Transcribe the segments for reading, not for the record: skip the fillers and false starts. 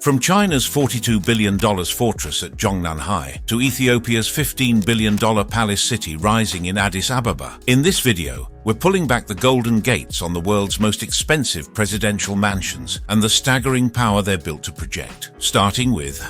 From China's $42 billion fortress at Zhongnanhai to Ethiopia's $15 billion palace city rising in Addis Ababa, in this video, we're pulling back the golden gates on the world's most expensive presidential mansions and the staggering power they're built to project. Starting with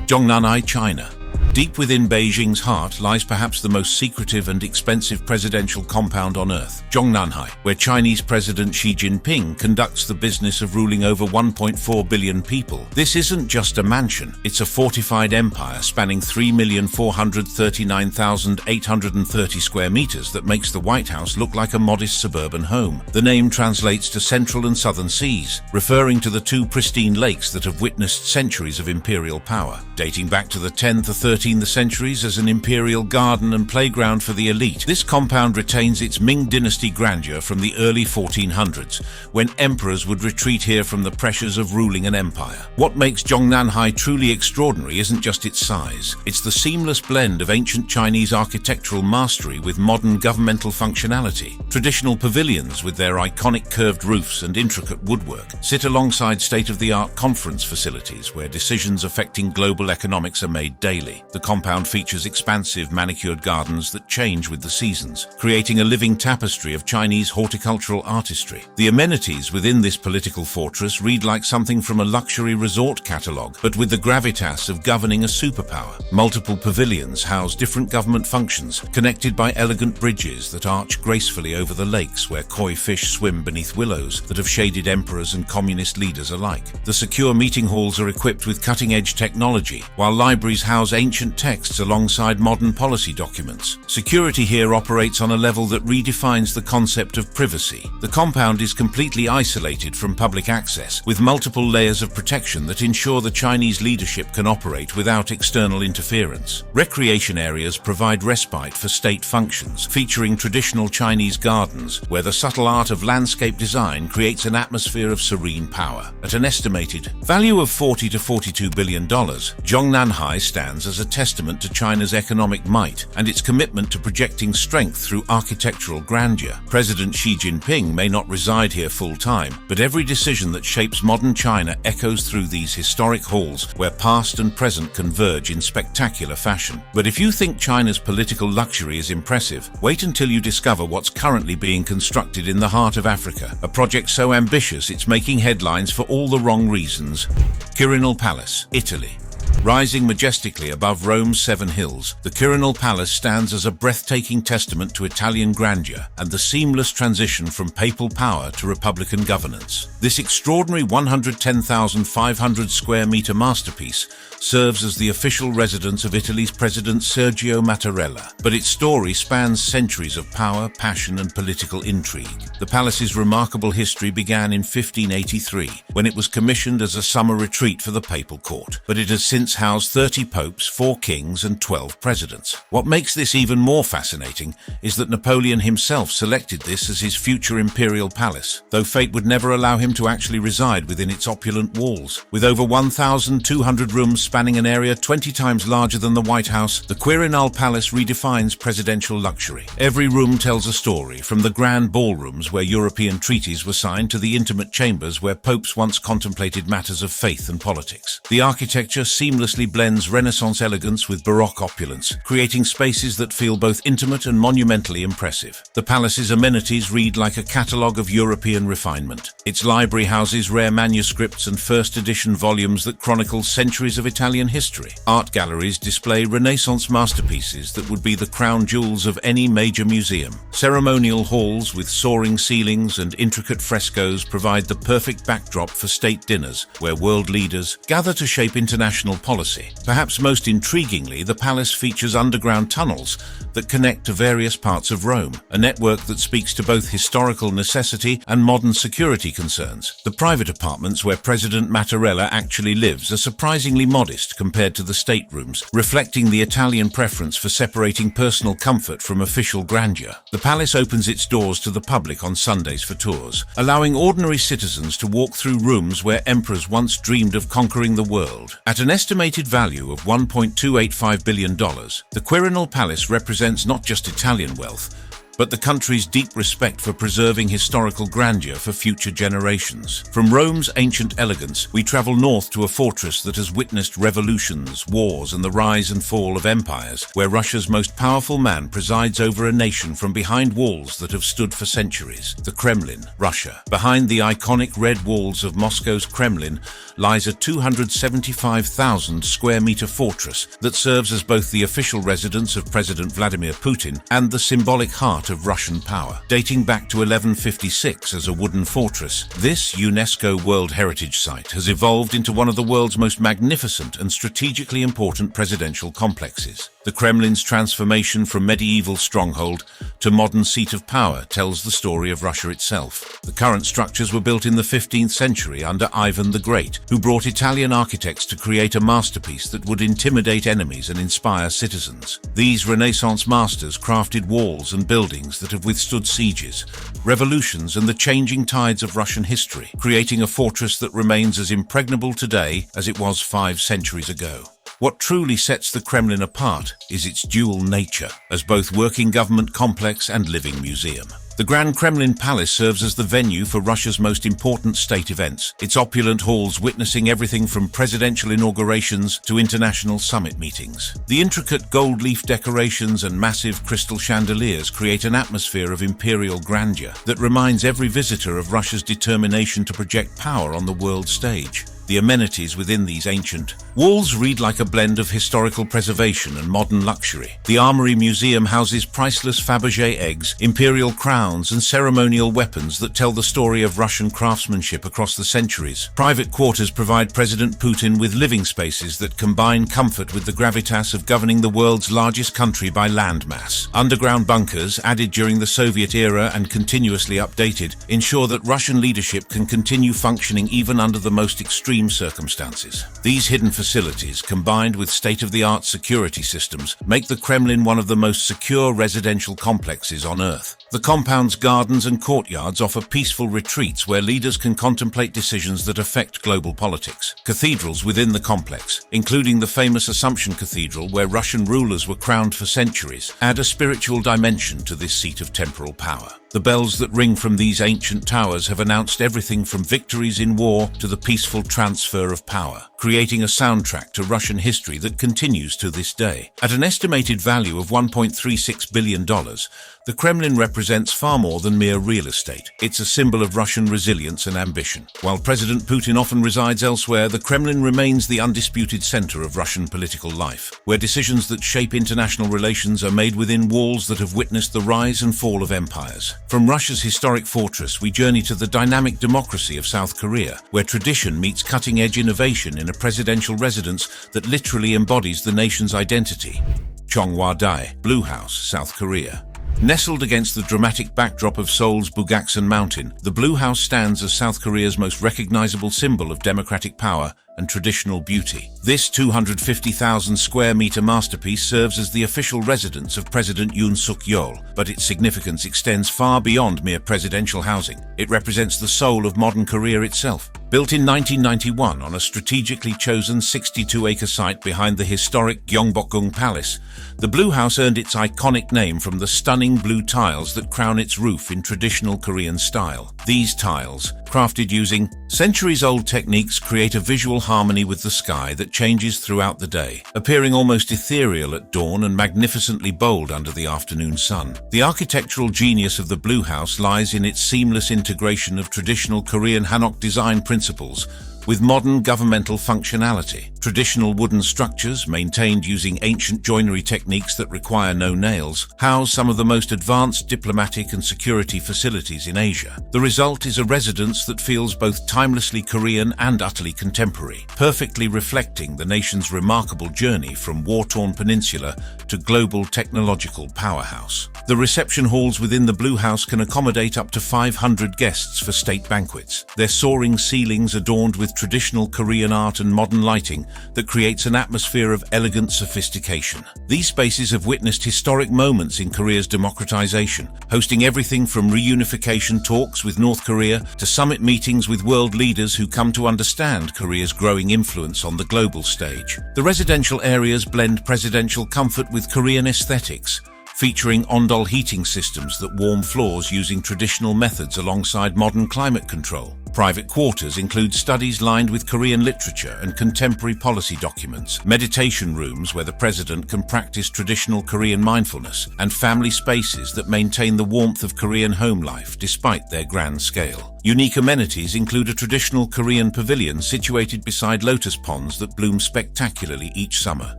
Zhongnanhai, China. Deep within Beijing's heart lies perhaps the most secretive and expensive presidential compound on Earth, Zhongnanhai, where Chinese President Xi Jinping conducts the business of ruling over 1.4 billion people. This isn't just a mansion, it's a fortified empire spanning 3,439,830 square meters that makes the White House look like a modest suburban home. The name translates to Central and Southern Seas, referring to the two pristine lakes that have witnessed centuries of imperial power. Dating back to the 10th or 13th centuries as an imperial garden and playground for the elite, this compound retains its Ming dynasty grandeur from the early 1400s, when emperors would retreat here from the pressures of ruling an empire. What makes Zhongnanhai truly extraordinary isn't just its size, it's the seamless blend of ancient Chinese architectural mastery with modern governmental functionality. Traditional pavilions with their iconic curved roofs and intricate woodwork sit alongside state-of-the-art conference facilities where decisions affecting global economics are made daily. The compound features expansive manicured gardens that change with the seasons, creating a living tapestry of Chinese horticultural artistry. The amenities within this political fortress read like something from a luxury resort catalogue, but with the gravitas of governing a superpower. Multiple pavilions house different government functions, connected by elegant bridges that arch gracefully over the lakes where koi fish swim beneath willows that have shaded emperors and communist leaders alike. The secure meeting halls are equipped with cutting-edge technology, while libraries house ancient texts alongside modern policy documents. Security here operates on a level that redefines the concept of privacy. The compound is completely isolated from public access, with multiple layers of protection that ensure the Chinese leadership can operate without external interference. Recreation areas provide respite for state functions, featuring traditional Chinese gardens, where the subtle art of landscape design creates an atmosphere of serene power. At an estimated value of $40 to $42 billion, Zhongnanhai stands as a testament to China's economic might and its commitment to projecting strength through architectural grandeur. President Xi Jinping may not reside here full-time, but every decision that shapes modern China echoes through these historic halls where past and present converge in spectacular fashion. But if you think China's political luxury is impressive, wait until you discover what's currently being constructed in the heart of Africa, a project so ambitious it's making headlines for all the wrong reasons. Quirinal Palace, Italy. Rising majestically above Rome's seven hills, the Quirinal Palace stands as a breathtaking testament to Italian grandeur and the seamless transition from papal power to republican governance. This extraordinary 110,500 square meter masterpiece serves as the official residence of Italy's President Sergio Mattarella, but its story spans centuries of power, passion, and political intrigue. The palace's remarkable history began in 1583, when it was commissioned as a summer retreat for the papal court, but it has since housed 30 popes, 4 kings, and 12 presidents. What makes this even more fascinating is that Napoleon himself selected this as his future imperial palace, though fate would never allow him to actually reside within its opulent walls. With over 1,200 rooms spanning an area 20 times larger than the White House, the Quirinal Palace redefines presidential luxury. Every room tells a story, from the grand ballrooms where European treaties were signed to the intimate chambers where popes once contemplated matters of faith and politics. The architecture seamlessly blends Renaissance elegance with Baroque opulence, creating spaces that feel both intimate and monumentally impressive. The palace's amenities read like a catalogue of European refinement. Its library houses rare manuscripts and first-edition volumes that chronicle centuries of Italian history. Art galleries display Renaissance masterpieces that would be the crown jewels of any major museum. Ceremonial halls with soaring ceilings and intricate frescoes provide the perfect backdrop for state dinners, where world leaders gather to shape international policy. Perhaps most intriguingly, the palace features underground tunnels that connect to various parts of Rome, a network that speaks to both historical necessity and modern security concerns. The private apartments where President Mattarella actually lives are surprisingly modest compared to the staterooms, reflecting the Italian preference for separating personal comfort from official grandeur. The palace opens its doors to the public on Sundays for tours, allowing ordinary citizens to walk through rooms where emperors once dreamed of conquering the world. At an estimated value of $1.285 billion, the Quirinal Palace represents not just Italian wealth, but the country's deep respect for preserving historical grandeur for future generations. From Rome's ancient elegance, we travel north to a fortress that has witnessed revolutions, wars, and the rise and fall of empires, where Russia's most powerful man presides over a nation from behind walls that have stood for centuries. The Kremlin, Russia. Behind the iconic red walls of Moscow's Kremlin lies a 275,000 square meter fortress that serves as both the official residence of President Vladimir Putin and the symbolic heart of Russian power. Dating back to 1156 as a wooden fortress, this UNESCO World Heritage Site has evolved into one of the world's most magnificent and strategically important presidential complexes. The Kremlin's transformation from medieval stronghold to modern seat of power tells the story of Russia itself. The current structures were built in the 15th century under Ivan the Great, who brought Italian architects to create a masterpiece that would intimidate enemies and inspire citizens. These Renaissance masters crafted walls and buildings that have withstood sieges, revolutions, and the changing tides of Russian history, creating a fortress that remains as impregnable today as it was 5 centuries ago. What truly sets the Kremlin apart is its dual nature, as both working government complex and living museum. The Grand Kremlin Palace serves as the venue for Russia's most important state events, its opulent halls witnessing everything from presidential inaugurations to international summit meetings. The intricate gold leaf decorations and massive crystal chandeliers create an atmosphere of imperial grandeur that reminds every visitor of Russia's determination to project power on the world stage. The amenities within these ancient walls read like a blend of historical preservation and modern luxury. The Armory Museum houses priceless Fabergé eggs, imperial crowns, and ceremonial weapons that tell the story of Russian craftsmanship across the centuries. Private quarters provide President Putin with living spaces that combine comfort with the gravitas of governing the world's largest country by landmass. Underground bunkers, added during the Soviet era and continuously updated, ensure that Russian leadership can continue functioning even under the most extreme circumstances. These hidden facilities, combined with state-of-the-art security systems, make the Kremlin one of the most secure residential complexes on Earth. The compound's gardens and courtyards offer peaceful retreats where leaders can contemplate decisions that affect global politics. Cathedrals within the complex, including the famous Assumption Cathedral where Russian rulers were crowned for centuries, add a spiritual dimension to this seat of temporal power. The bells that ring from these ancient towers have announced everything from victories in war to the peaceful transfer of power, creating a soundtrack to Russian history that continues to this day. At an estimated value of $1.36 billion, the Kremlin represents far more than mere real estate. It's a symbol of Russian resilience and ambition. While President Putin often resides elsewhere, the Kremlin remains the undisputed center of Russian political life, where decisions that shape international relations are made within walls that have witnessed the rise and fall of empires. From Russia's historic fortress, we journey to the dynamic democracy of South Korea, where tradition meets cutting-edge innovation in a presidential residence that literally embodies the nation's identity. Cheongwa-dae, Blue House, South Korea. Nestled against the dramatic backdrop of Seoul's Bugaksan Mountain, the Blue House stands as South Korea's most recognizable symbol of democratic power and traditional beauty. This 250,000 square meter masterpiece serves as the official residence of President Yoon Suk-yeol, but its significance extends far beyond mere presidential housing. It represents the soul of modern Korea itself. Built in 1991 on a strategically chosen 62-acre site behind the historic Gyeongbokgung Palace, the Blue House earned its iconic name from the stunning blue tiles that crown its roof in traditional Korean style. These tiles, crafted using centuries-old techniques, create a visual harmony with the sky that changes throughout the day, appearing almost ethereal at dawn and magnificently bold under the afternoon sun. The architectural genius of the Blue House lies in its seamless integration of traditional Korean Hanok design principles with modern governmental functionality. Traditional wooden structures, maintained using ancient joinery techniques that require no nails, house some of the most advanced diplomatic and security facilities in Asia. The result is a residence that feels both timelessly Korean and utterly contemporary, perfectly reflecting the nation's remarkable journey from war-torn peninsula to global technological powerhouse. The reception halls within the Blue House can accommodate up to 500 guests for state banquets, their soaring ceilings adorned with traditional Korean art and modern lighting that creates an atmosphere of elegant sophistication. These spaces have witnessed historic moments in Korea's democratization, hosting everything from reunification talks with North Korea to summit meetings with world leaders who come to understand Korea's growing influence on the global stage. The residential areas blend presidential comfort with Korean aesthetics, featuring Ondol heating systems that warm floors using traditional methods alongside modern climate control. Private quarters include studies lined with Korean literature and contemporary policy documents, meditation rooms where the president can practice traditional Korean mindfulness, and family spaces that maintain the warmth of Korean home life despite their grand scale. Unique amenities include a traditional Korean pavilion situated beside lotus ponds that bloom spectacularly each summer,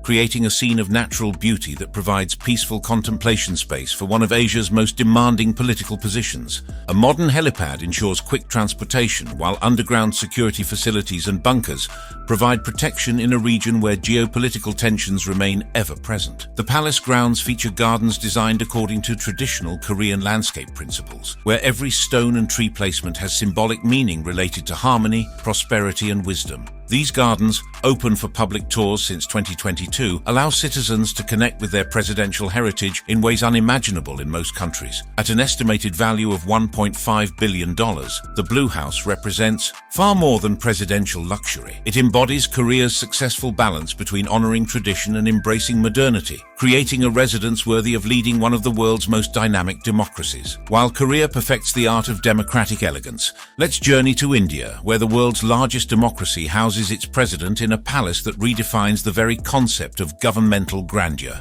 creating a scene of natural beauty that provides peaceful contemplation space for one of Asia's most demanding political positions. A modern helipad ensures quick transportation, while underground security facilities and bunkers provide protection in a region where geopolitical tensions remain ever present. The palace grounds feature gardens designed according to traditional Korean landscape principles, where every stone and tree placement has symbolic meaning related to harmony, prosperity, and wisdom. These gardens, open for public tours since 2022, allow citizens to connect with their presidential heritage in ways unimaginable in most countries. At an estimated value of $1.5 billion, the Blue House represents far more than presidential luxury. It embodies Korea's successful balance between honoring tradition and embracing modernity, creating a residence worthy of leading one of the world's most dynamic democracies. While Korea perfects the art of democratic elegance, let's journey to India, where the world's largest democracy houses its president in a palace that redefines the very concept of governmental grandeur.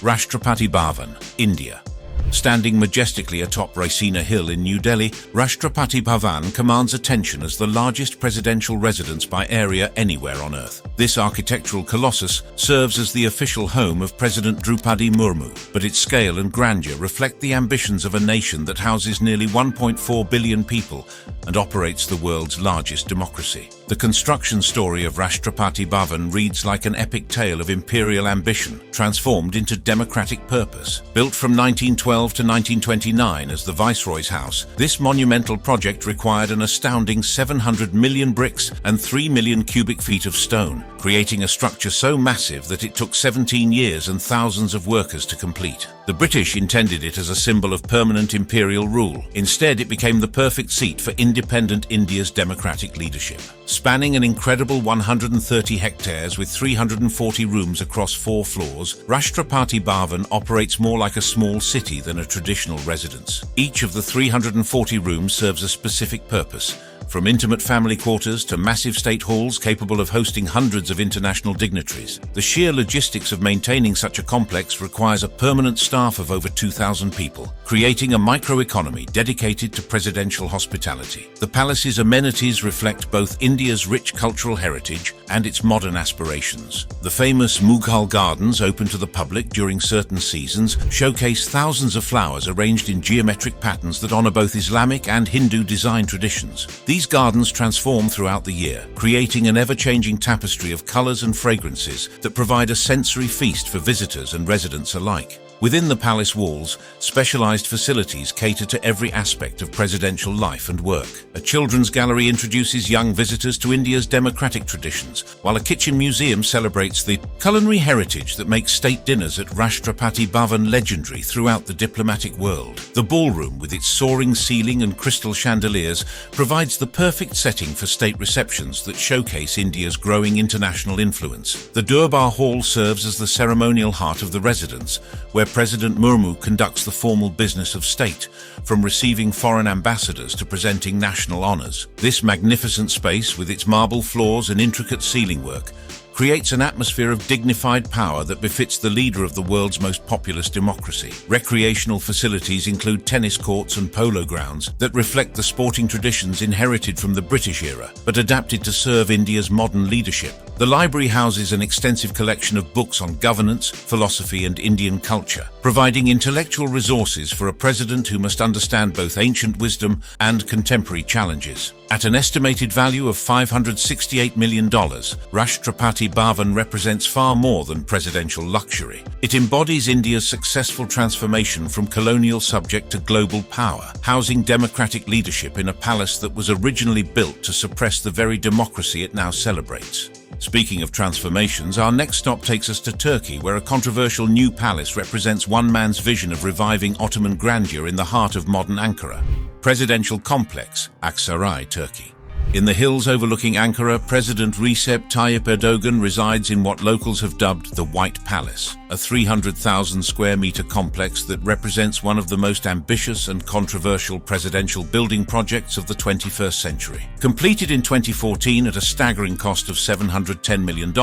Rashtrapati Bhavan, India. Standing majestically atop Raisina Hill in New Delhi, Rashtrapati Bhavan commands attention as the largest presidential residence by area anywhere on Earth. This architectural colossus serves as the official home of President Draupadi Murmu, but its scale and grandeur reflect the ambitions of a nation that houses nearly 1.4 billion people and operates the world's largest democracy. The construction story of Rashtrapati Bhavan reads like an epic tale of imperial ambition, transformed into democratic purpose. Built from 1912 to 1929 as the Viceroy's house, this monumental project required an astounding 700 million bricks and 3 million cubic feet of stone, creating a structure so massive that it took 17 years and thousands of workers to complete. The British intended it as a symbol of permanent imperial rule. Instead, it became the perfect seat for independent India's democratic leadership. Spanning an incredible 130 hectares with 340 rooms across 4 floors, Rashtrapati Bhavan operates more like a small city than a traditional residence. Each of the 340 rooms serves a specific purpose, from intimate family quarters to massive state halls capable of hosting hundreds of international dignitaries. The sheer logistics of maintaining such a complex requires a permanent staff of over 2,000 people, creating a microeconomy dedicated to presidential hospitality. The palace's amenities reflect both India's rich cultural heritage and its modern aspirations. The famous Mughal gardens, open to the public during certain seasons, showcase thousands of flowers arranged in geometric patterns that honor both Islamic and Hindu design traditions. These gardens transform throughout the year, creating an ever-changing tapestry of colors and fragrances that provide a sensory feast for visitors and residents alike. Within the palace walls, specialized facilities cater to every aspect of presidential life and work. A children's gallery introduces young visitors to India's democratic traditions, while a kitchen museum celebrates the culinary heritage that makes state dinners at Rashtrapati Bhavan legendary throughout the diplomatic world. The ballroom, with its soaring ceiling and crystal chandeliers, provides the perfect setting for state receptions that showcase India's growing international influence. The Durbar Hall serves as the ceremonial heart of the residence, where President Murmu conducts the formal business of state, from receiving foreign ambassadors to presenting national honors. This magnificent space, with its marble floors and intricate ceiling work, creates an atmosphere of dignified power that befits the leader of the world's most populous democracy. Recreational facilities include tennis courts and polo grounds that reflect the sporting traditions inherited from the British era, but adapted to serve India's modern leadership. The library houses an extensive collection of books on governance, philosophy, and Indian culture, providing intellectual resources for a president who must understand both ancient wisdom and contemporary challenges. At an estimated value of $568 million, Rashtrapati Bhavan represents far more than presidential luxury. It embodies India's successful transformation from colonial subject to global power, housing democratic leadership in a palace that was originally built to suppress the very democracy it now celebrates. Speaking of transformations, our next stop takes us to Turkey, where a controversial new palace represents one man's vision of reviving Ottoman grandeur in the heart of modern Ankara. Presidential Complex, Aksaray, Turkey. In the hills overlooking Ankara, President Recep Tayyip Erdogan resides in what locals have dubbed the White Palace, a 300,000 square meter complex that represents one of the most ambitious and controversial presidential building projects of the 21st century. Completed in 2014 at a staggering cost of $710 million,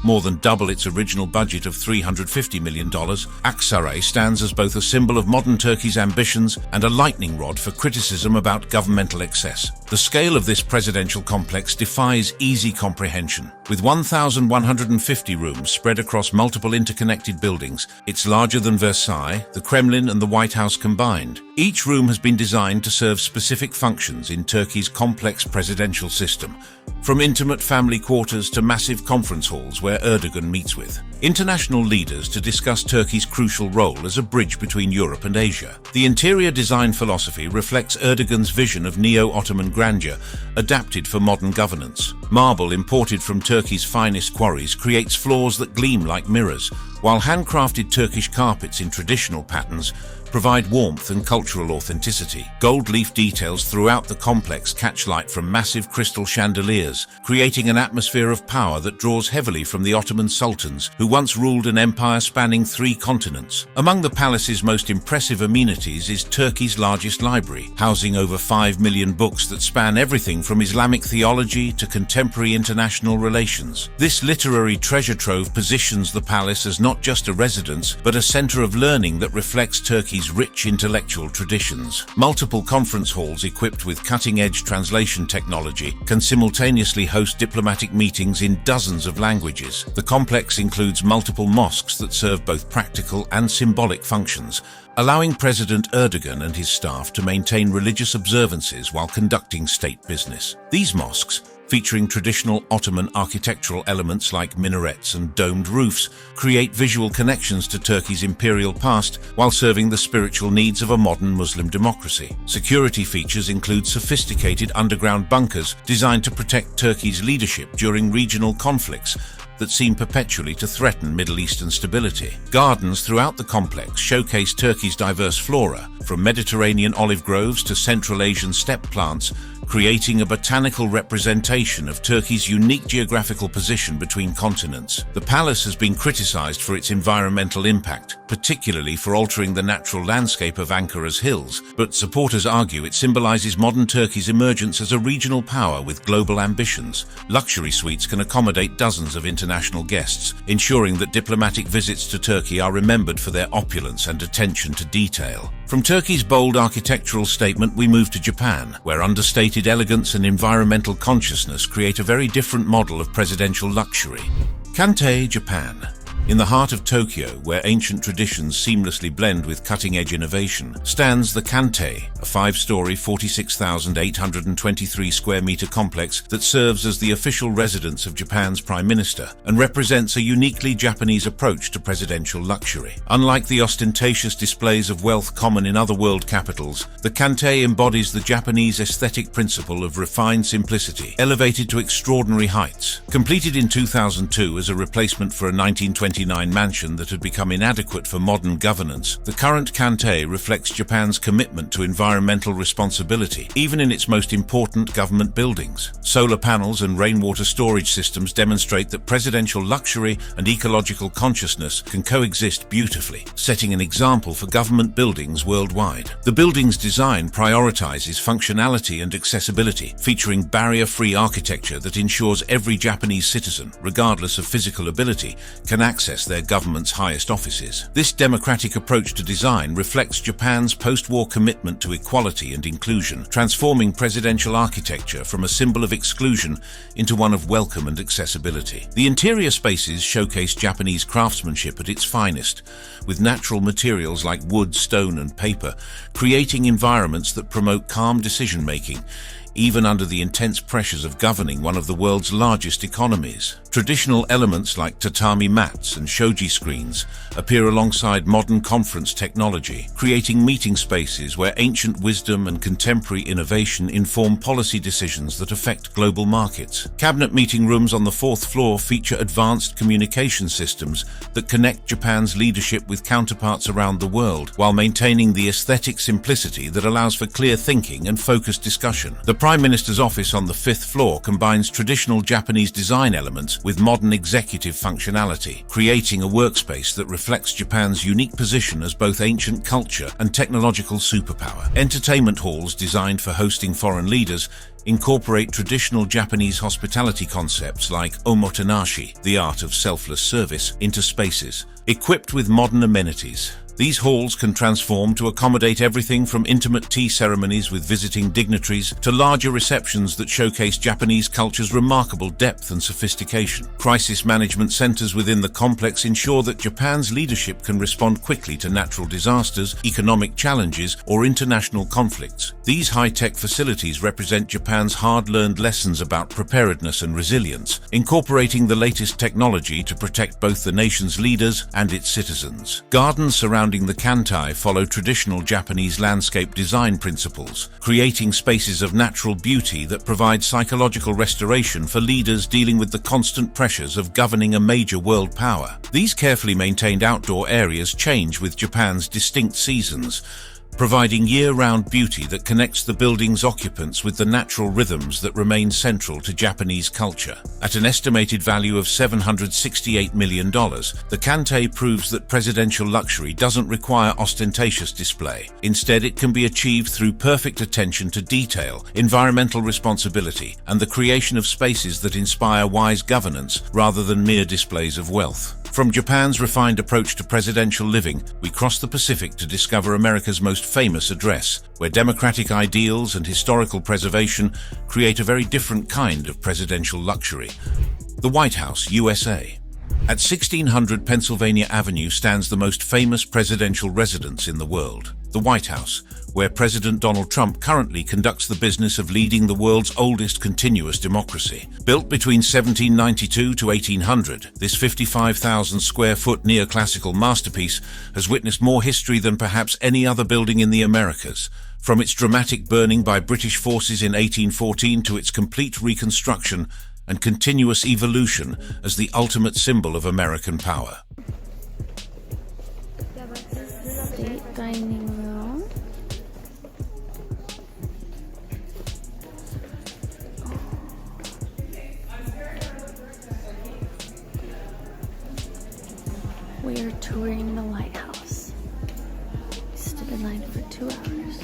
more than double its original budget of $350 million, Aksaray stands as both a symbol of modern Turkey's ambitions and a lightning rod for criticism about governmental excess. The scale of this presidential complex defies easy comprehension. With 1,150 rooms spread across multiple interconnected buildings, it's larger than Versailles, the Kremlin and the White House combined. Each room has been designed to serve specific functions in Turkey's complex presidential system, from intimate family quarters to massive conference halls where Erdogan meets with international leaders to discuss Turkey's crucial role as a bridge between Europe and Asia. The interior design philosophy reflects Erdogan's vision of neo-Ottoman grandeur, adapted for modern governance. Marble imported from Turkey's finest quarries creates floors that gleam like mirrors, while handcrafted Turkish carpets in traditional patterns provide warmth and cultural authenticity. Gold leaf details throughout the complex catch light from massive crystal chandeliers, creating an atmosphere of power that draws heavily from the Ottoman sultans who once ruled an empire spanning 3 continents. Among the palace's most impressive amenities is Turkey's largest library, housing over 5 million books that span everything from Islamic theology to contemporary international relations. This literary treasure trove positions the palace as not just a residence, but a center of learning that reflects Turkey's rich intellectual traditions. Multiple conference halls equipped with cutting-edge translation technology can simultaneously host diplomatic meetings in dozens of languages. The complex includes multiple mosques that serve both practical and symbolic functions, allowing President Erdogan and his staff to maintain religious observances while conducting state business. These mosques, featuring traditional Ottoman architectural elements like minarets and domed roofs, create visual connections to Turkey's imperial past while serving the spiritual needs of a modern Muslim democracy. Security features include sophisticated underground bunkers designed to protect Turkey's leadership during regional conflicts that seem perpetually to threaten Middle Eastern stability. Gardens throughout the complex showcase Turkey's diverse flora, from Mediterranean olive groves to Central Asian steppe plants, creating a botanical representation of Turkey's unique geographical position between continents. The palace has been criticized for its environmental impact, particularly for altering the natural landscape of Ankara's hills, but supporters argue it symbolizes modern Turkey's emergence as a regional power with global ambitions. Luxury suites can accommodate dozens of international guests, ensuring that diplomatic visits to Turkey are remembered for their opulence and attention to detail. From Turkey's bold architectural statement, we move to Japan, where understated elegance and environmental consciousness create a very different model of presidential luxury. Kantei, Japan. In the heart of Tokyo, where ancient traditions seamlessly blend with cutting-edge innovation, stands the Kantei, a 5-story, 46,823 square meter complex that serves as the official residence of Japan's Prime Minister and represents a uniquely Japanese approach to presidential luxury. Unlike the ostentatious displays of wealth common in other world capitals, the Kantei embodies the Japanese aesthetic principle of refined simplicity, elevated to extraordinary heights. Completed in 2002 as a replacement for a 1929 mansion that had become inadequate for modern governance, the current Kantei reflects Japan's commitment to environmental responsibility, even in its most important government buildings. Solar panels and rainwater storage systems demonstrate that presidential luxury and ecological consciousness can coexist beautifully, setting an example for government buildings worldwide. The building's design prioritizes functionality and accessibility, featuring barrier-free architecture that ensures every Japanese citizen, regardless of physical ability, can access their government's highest offices. This democratic approach to design reflects Japan's post-war commitment to equality and inclusion, transforming presidential architecture from a symbol of exclusion into one of welcome and accessibility. The interior spaces showcase Japanese craftsmanship at its finest, with natural materials like wood, stone, and paper, creating environments that promote calm decision-making, even under the intense pressures of governing one of the world's largest economies. Traditional elements like tatami mats and shoji screens appear alongside modern conference technology, creating meeting spaces where ancient wisdom and contemporary innovation inform policy decisions that affect global markets. Cabinet meeting rooms on the 4th floor feature advanced communication systems that connect Japan's leadership with counterparts around the world, while maintaining the aesthetic simplicity that allows for clear thinking and focused discussion. The Prime Minister's office on the 5th floor combines traditional Japanese design elements with modern executive functionality, creating a workspace that reflects Japan's unique position as both ancient culture and technological superpower. Entertainment halls designed for hosting foreign leaders incorporate traditional Japanese hospitality concepts like omotenashi, the art of selfless service, into spaces. Equipped with modern amenities, these halls can transform to accommodate everything from intimate tea ceremonies with visiting dignitaries to larger receptions that showcase Japanese culture's remarkable depth and sophistication. Crisis management centers within the complex ensure that Japan's leadership can respond quickly to natural disasters, economic challenges, or international conflicts. These high-tech facilities represent Japan's hard-learned lessons about preparedness and resilience, incorporating the latest technology to protect both the nation's leaders and its citizens. Gardens surrounding the Kantai follow traditional Japanese landscape design principles, creating spaces of natural beauty that provide psychological restoration for leaders dealing with the constant pressures of governing a major world power. These carefully maintained outdoor areas change with Japan's distinct seasons, providing year-round beauty that connects the building's occupants with the natural rhythms that remain central to Japanese culture. At an estimated value of $768 million, the Kantai proves that presidential luxury doesn't require ostentatious display. Instead, it can be achieved through perfect attention to detail, environmental responsibility, and the creation of spaces that inspire wise governance rather than mere displays of wealth. From Japan's refined approach to presidential living, we cross the Pacific to discover America's most famous address, where democratic ideals and historical preservation create a very different kind of presidential luxury. The White House, USA. At 1600 Pennsylvania Avenue stands the most famous presidential residence in the world, the White House, where President Donald Trump currently conducts the business of leading the world's oldest continuous democracy. Built between 1792 to 1800, this 55,000 square foot neoclassical masterpiece has witnessed more history than perhaps any other building in the Americas. From its dramatic burning by British forces in 1814 to its complete reconstruction and continuous evolution as the ultimate symbol of American power. State dining room. We are touring the lighthouse. We stood in line for 2 hours.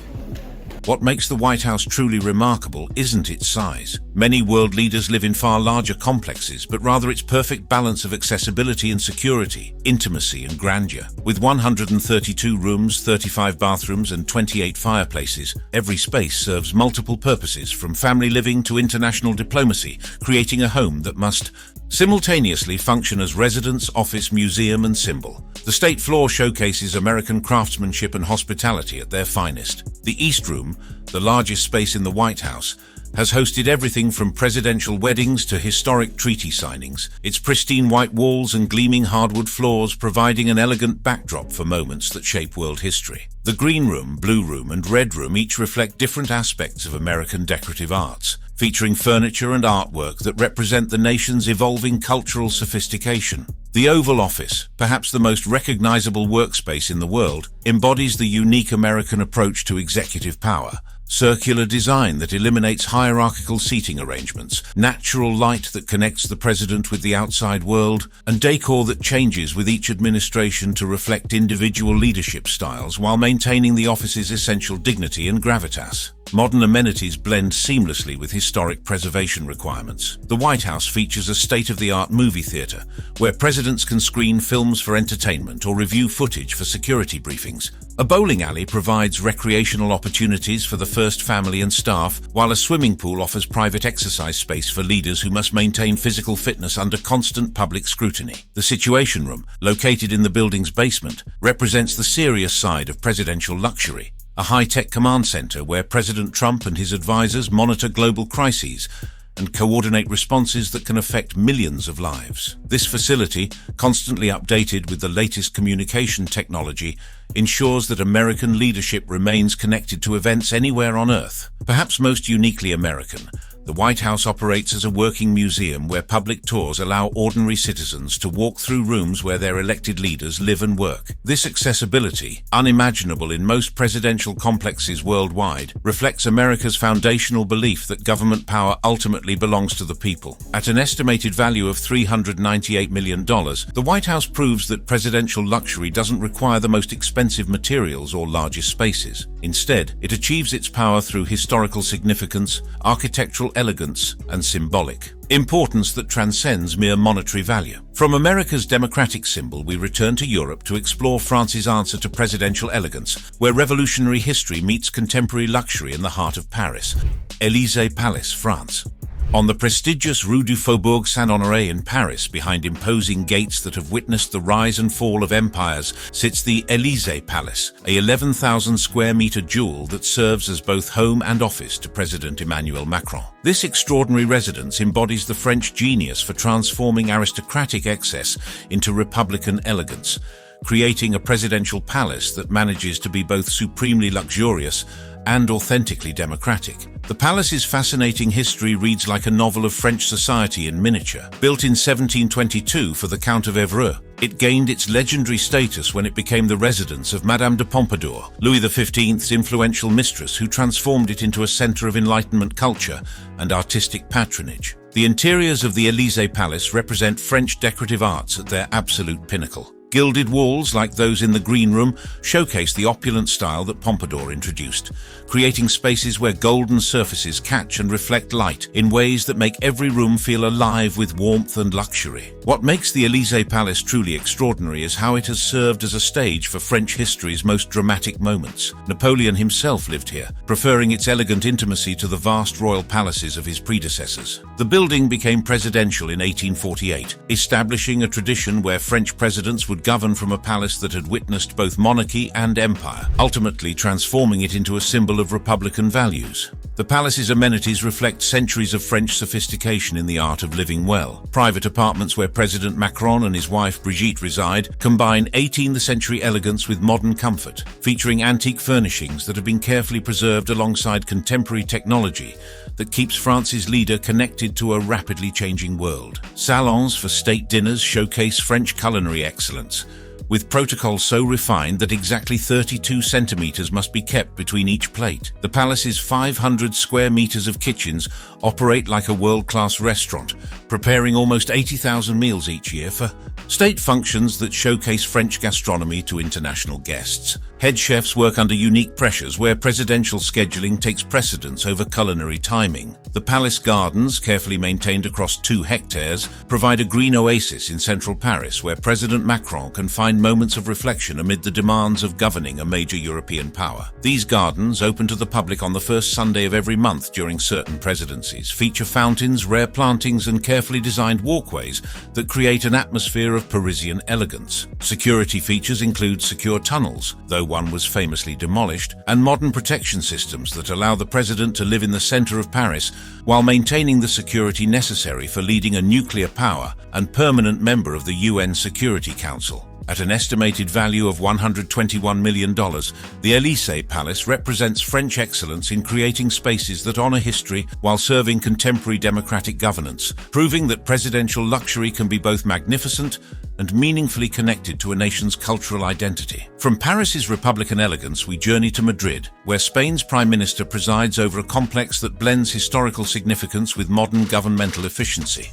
What makes the White House truly remarkable isn't its size. Many world leaders live in far larger complexes, but rather its perfect balance of accessibility and security, intimacy and grandeur. With 132 rooms, 35 bathrooms, and 28 fireplaces, every space serves multiple purposes, from family living to international diplomacy, creating a home that must simultaneously function as residence, office, museum, and symbol. The state floor showcases American craftsmanship and hospitality at their finest. The East Room, the largest space in the White House, has hosted everything from presidential weddings to historic treaty signings, its pristine white walls and gleaming hardwood floors providing an elegant backdrop for moments that shape world history. The Green Room, Blue Room, and Red Room each reflect different aspects of American decorative arts, featuring furniture and artwork that represent the nation's evolving cultural sophistication. The Oval Office, perhaps the most recognizable workspace in the world, embodies the unique American approach to executive power. Circular design that eliminates hierarchical seating arrangements, natural light that connects the president with the outside world, and decor that changes with each administration to reflect individual leadership styles while maintaining the office's essential dignity and gravitas. Modern amenities blend seamlessly with historic preservation requirements. The White House features a state-of-the-art movie theater, where presidents can screen films for entertainment or review footage for security briefings. A bowling alley provides recreational opportunities for the first family and staff, while a swimming pool offers private exercise space for leaders who must maintain physical fitness under constant public scrutiny. The Situation Room, located in the building's basement, represents the serious side of presidential luxury. A high-tech command center where President Trump and his advisors monitor global crises and coordinate responses that can affect millions of lives. This facility, constantly updated with the latest communication technology, ensures that American leadership remains connected to events anywhere on Earth. Perhaps most uniquely American, The White House operates as a working museum where public tours allow ordinary citizens to walk through rooms where their elected leaders live and work. This accessibility, unimaginable in most presidential complexes worldwide, reflects America's foundational belief that government power ultimately belongs to the people. At an estimated value of $398 million, the White House proves that presidential luxury doesn't require the most expensive materials or largest spaces. Instead, it achieves its power through historical significance, architectural elegance, and symbolic importance that transcends mere monetary value. From America's democratic symbol, we return to Europe to explore France's answer to presidential elegance, where revolutionary history meets contemporary luxury in the heart of Paris. Élysée Palace, France. On the prestigious Rue du Faubourg Saint-Honoré in Paris, behind imposing gates that have witnessed the rise and fall of empires, sits the Élysée Palace, a 11,000 square meter jewel that serves as both home and office to President Emmanuel Macron. This extraordinary residence embodies the French genius for transforming aristocratic excess into republican elegance, creating a presidential palace that manages to be both supremely luxurious and authentically democratic. The palace's fascinating history reads like a novel of French society in miniature. Built in 1722 for the Count of Évreux, it gained its legendary status when it became the residence of Madame de Pompadour, Louis XV's influential mistress, who transformed it into a center of Enlightenment culture and artistic patronage. The interiors of the Élysée Palace represent French decorative arts at their absolute pinnacle. Gilded walls, like those in the Green Room, showcase the opulent style that Pompadour introduced, creating spaces where golden surfaces catch and reflect light in ways that make every room feel alive with warmth and luxury. What makes the Élysée Palace truly extraordinary is how it has served as a stage for French history's most dramatic moments. Napoleon himself lived here, preferring its elegant intimacy to the vast royal palaces of his predecessors. The building became presidential in 1848, establishing a tradition where French presidents would govern from a palace that had witnessed both monarchy and empire, ultimately transforming it into a symbol of republican values. The palace's amenities reflect centuries of French sophistication in the art of living well. Private apartments where President Macron and his wife Brigitte reside combine 18th century elegance with modern comfort, featuring antique furnishings that have been carefully preserved alongside contemporary technology that keeps France's leader connected to a rapidly changing world. Salons for state dinners showcase French culinary excellence, with protocols so refined that exactly 32 centimeters must be kept between each plate. The palace's 500 square meters of kitchens operate like a world-class restaurant, preparing almost 80,000 meals each year for state functions that showcase French gastronomy to international guests. Head chefs work under unique pressures where presidential scheduling takes precedence over culinary timing. The palace gardens, carefully maintained across 2 hectares, provide a green oasis in central Paris where President Macron can find moments of reflection amid the demands of governing a major European power. These gardens, open to the public on the first Sunday of every month during certain presidencies, feature fountains, rare plantings, and carefully designed walkways that create an atmosphere of Parisian elegance. Security features include secure tunnels, though one was famously demolished, and modern protection systems that allow the president to live in the center of Paris while maintaining the security necessary for leading a nuclear power and permanent member of the UN Security Council. At an estimated value of $121 million, the Élysée Palace represents French excellence in creating spaces that honor history while serving contemporary democratic governance, proving that presidential luxury can be both magnificent and meaningfully connected to a nation's cultural identity. From Paris's republican elegance, we journey to Madrid, where Spain's Prime Minister presides over a complex that blends historical significance with modern governmental efficiency.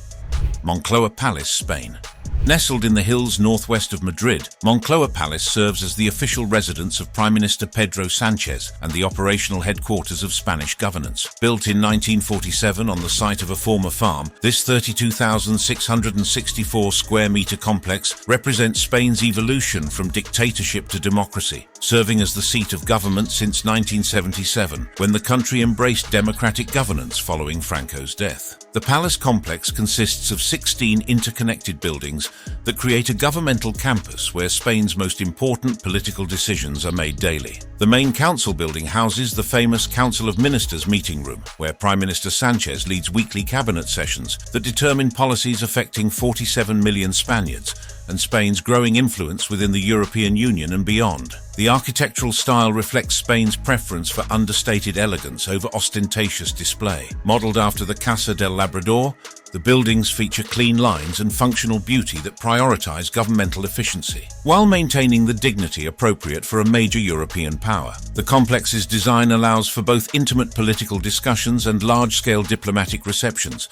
Moncloa Palace, Spain. Nestled in the hills northwest of Madrid, Moncloa Palace serves as the official residence of Prime Minister Pedro Sánchez and the operational headquarters of Spanish governance. Built in 1947 on the site of a former farm, this 32,664 square meter complex represents Spain's evolution from dictatorship to democracy, serving as the seat of government since 1977, when the country embraced democratic governance following Franco's death. The palace complex consists of 16 interconnected buildings that create a governmental campus where Spain's most important political decisions are made daily. The main council building houses the famous Council of Ministers meeting room, where Prime Minister Sánchez leads weekly cabinet sessions that determine policies affecting 47 million Spaniards and Spain's growing influence within the European Union and beyond. The architectural style reflects Spain's preference for understated elegance over ostentatious display. Modeled after the Casa del Labrador, the buildings feature clean lines and functional beauty that prioritize governmental efficiency, while maintaining the dignity appropriate for a major European power. The complex's design allows for both intimate political discussions and large-scale diplomatic receptions,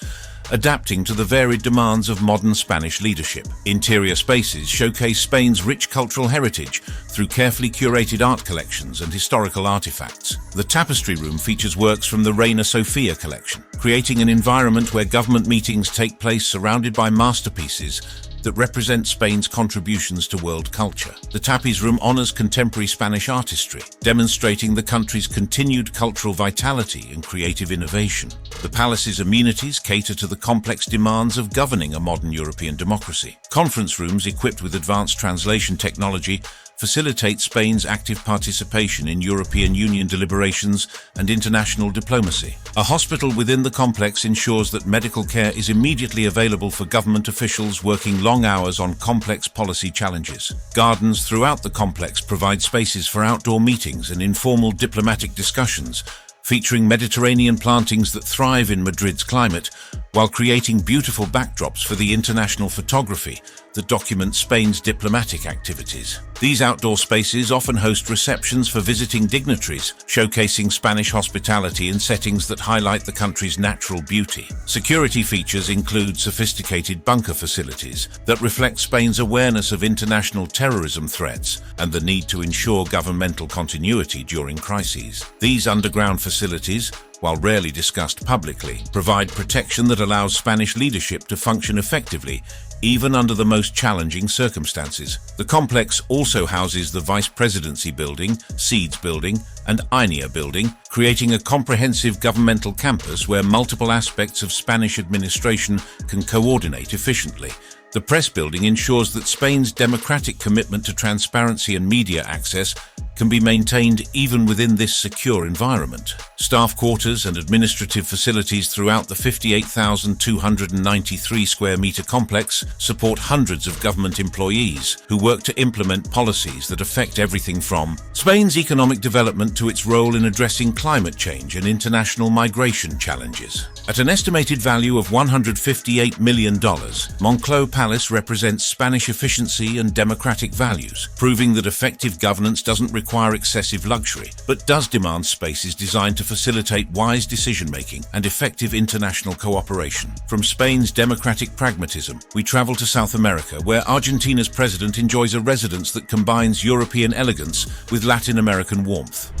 adapting to the varied demands of modern Spanish leadership. Interior spaces showcase Spain's rich cultural heritage through carefully curated art collections and historical artifacts. The tapestry room features works from the Reina Sofia collection, creating an environment where government meetings take place surrounded by masterpieces that represent Spain's contributions to world culture. The Tapiz Room honors contemporary Spanish artistry, demonstrating the country's continued cultural vitality and creative innovation. The palace's amenities cater to the complex demands of governing a modern European democracy. Conference rooms equipped with advanced translation technology facilitate Spain's active participation in European Union deliberations and international diplomacy. A hospital within the complex ensures that medical care is immediately available for government officials working long hours on complex policy challenges. Gardens throughout the complex provide spaces for outdoor meetings and informal diplomatic discussions, featuring Mediterranean plantings that thrive in Madrid's climate, while creating beautiful backdrops for the international photography that document Spain's diplomatic activities. These outdoor spaces often host receptions for visiting dignitaries, showcasing Spanish hospitality in settings that highlight the country's natural beauty. Security features include sophisticated bunker facilities that reflect Spain's awareness of international terrorism threats and the need to ensure governmental continuity during crises. These underground facilities, while rarely discussed publicly, provide protection that allows Spanish leadership to function effectively, even under the most challenging circumstances. The complex also houses the Vice Presidency Building, Seeds Building, and INEA Building, creating a comprehensive governmental campus where multiple aspects of Spanish administration can coordinate efficiently. The Press Building ensures that Spain's democratic commitment to transparency and media access can be maintained even within this secure environment. Staff quarters and administrative facilities throughout the 58,293 square meter complex support hundreds of government employees who work to implement policies that affect everything from Spain's economic development to its role in addressing climate change and international migration challenges. At an estimated value of $158 million, Moncloa Palace represents Spanish efficiency and democratic values, proving that effective governance doesn't require excessive luxury, but does demand spaces designed to facilitate wise decision-making and effective international cooperation. From Spain's democratic pragmatism, we travel to South America, where Argentina's president enjoys a residence that combines European elegance with Latin American warmth.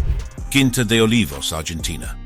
Quinta de Olivos, Argentina.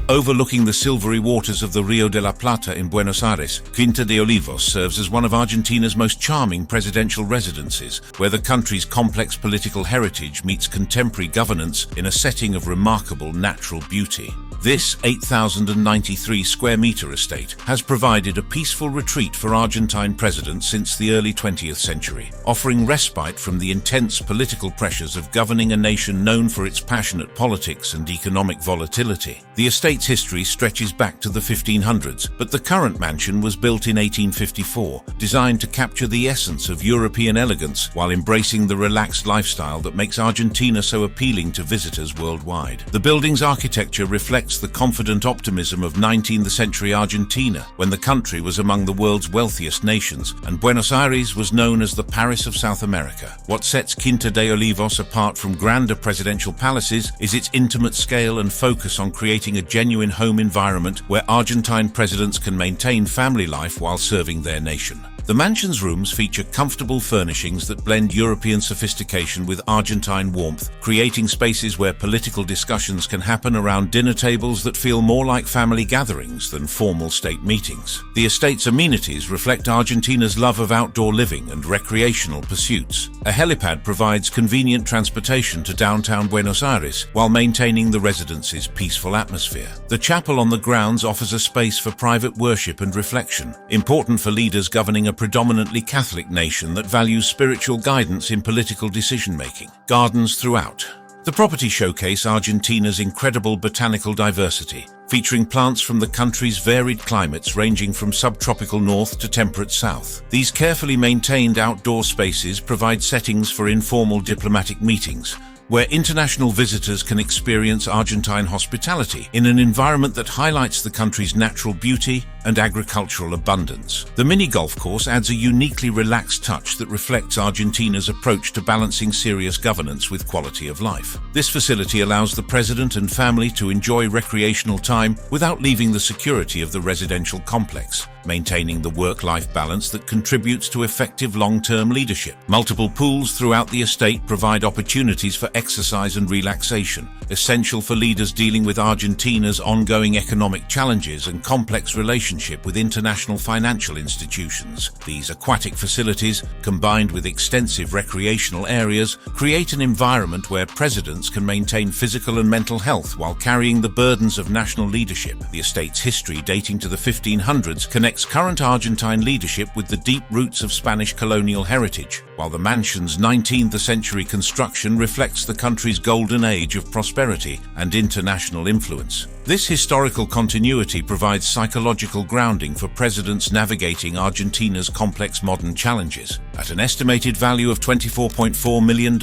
Overlooking the silvery waters of the Rio de la Plata in Buenos Aires, Quinta de Olivos serves as one of Argentina's most charming presidential residences, where the country's complex political heritage meets contemporary governance in a setting of remarkable natural beauty. This 8,093 square meter estate has provided a peaceful retreat for Argentine presidents since the early 20th century, offering respite from the intense political pressures of governing a nation known for its passionate politics and economic volatility. The estate's history stretches back to the 1500s, but the current mansion was built in 1854, designed to capture the essence of European elegance while embracing the relaxed lifestyle that makes Argentina so appealing to visitors worldwide. The building's architecture reflects the confident optimism of 19th century Argentina, when the country was among the world's wealthiest nations, and Buenos Aires was known as the Paris of South America. What sets Quinta de Olivos apart from grander presidential palaces is its intimate scale and focus on creating a genuine home environment where Argentine presidents can maintain family life while serving their nation. The mansion's rooms feature comfortable furnishings that blend European sophistication with Argentine warmth, creating spaces where political discussions can happen around dinner tables that feel more like family gatherings than formal state meetings. The estate's amenities reflect Argentina's love of outdoor living and recreational pursuits. A helipad provides convenient transportation to downtown Buenos Aires while maintaining the residence's peaceful atmosphere. The chapel on the grounds offers a space for private worship and reflection, important for leaders governing a predominantly Catholic nation that values spiritual guidance in political decision-making. Gardens throughout. The property showcase Argentina's incredible botanical diversity, featuring plants from the country's varied climates ranging from subtropical north to temperate south. These carefully maintained outdoor spaces provide settings for informal diplomatic meetings, where international visitors can experience Argentine hospitality in an environment that highlights the country's natural beauty and agricultural abundance. The mini golf course adds a uniquely relaxed touch that reflects Argentina's approach to balancing serious governance with quality of life. This facility allows the president and family to enjoy recreational time without leaving the security of the residential complex, maintaining the work-life balance that contributes to effective long-term leadership. Multiple pools throughout the estate provide opportunities for exercise and relaxation, essential for leaders dealing with Argentina's ongoing economic challenges and complex relationship with international financial institutions. These aquatic facilities, combined with extensive recreational areas, create an environment where presidents can maintain physical and mental health while carrying the burdens of national leadership. The estate's history, dating to the 1500s, connects current Argentine leadership with the deep roots of Spanish colonial heritage, while the mansion's 19th-century construction reflects the country's golden age of prosperity and international influence. This historical continuity provides psychological grounding for presidents navigating Argentina's complex modern challenges. At an estimated value of $24.4 million,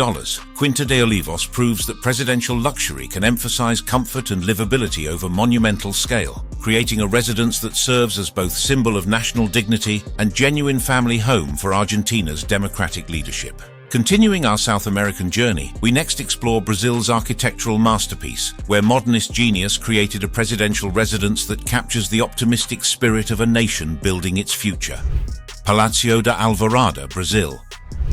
Quinta de Olivos proves that presidential luxury can emphasize comfort and livability over monumental scale, creating a residence that serves as both symbol of national dignity and genuine family home for Argentina's democratic leadership. Continuing our South American journey, we next explore Brazil's architectural masterpiece, where modernist genius created a presidential residence that captures the optimistic spirit of a nation building its future. Palácio da Alvorada, Brazil.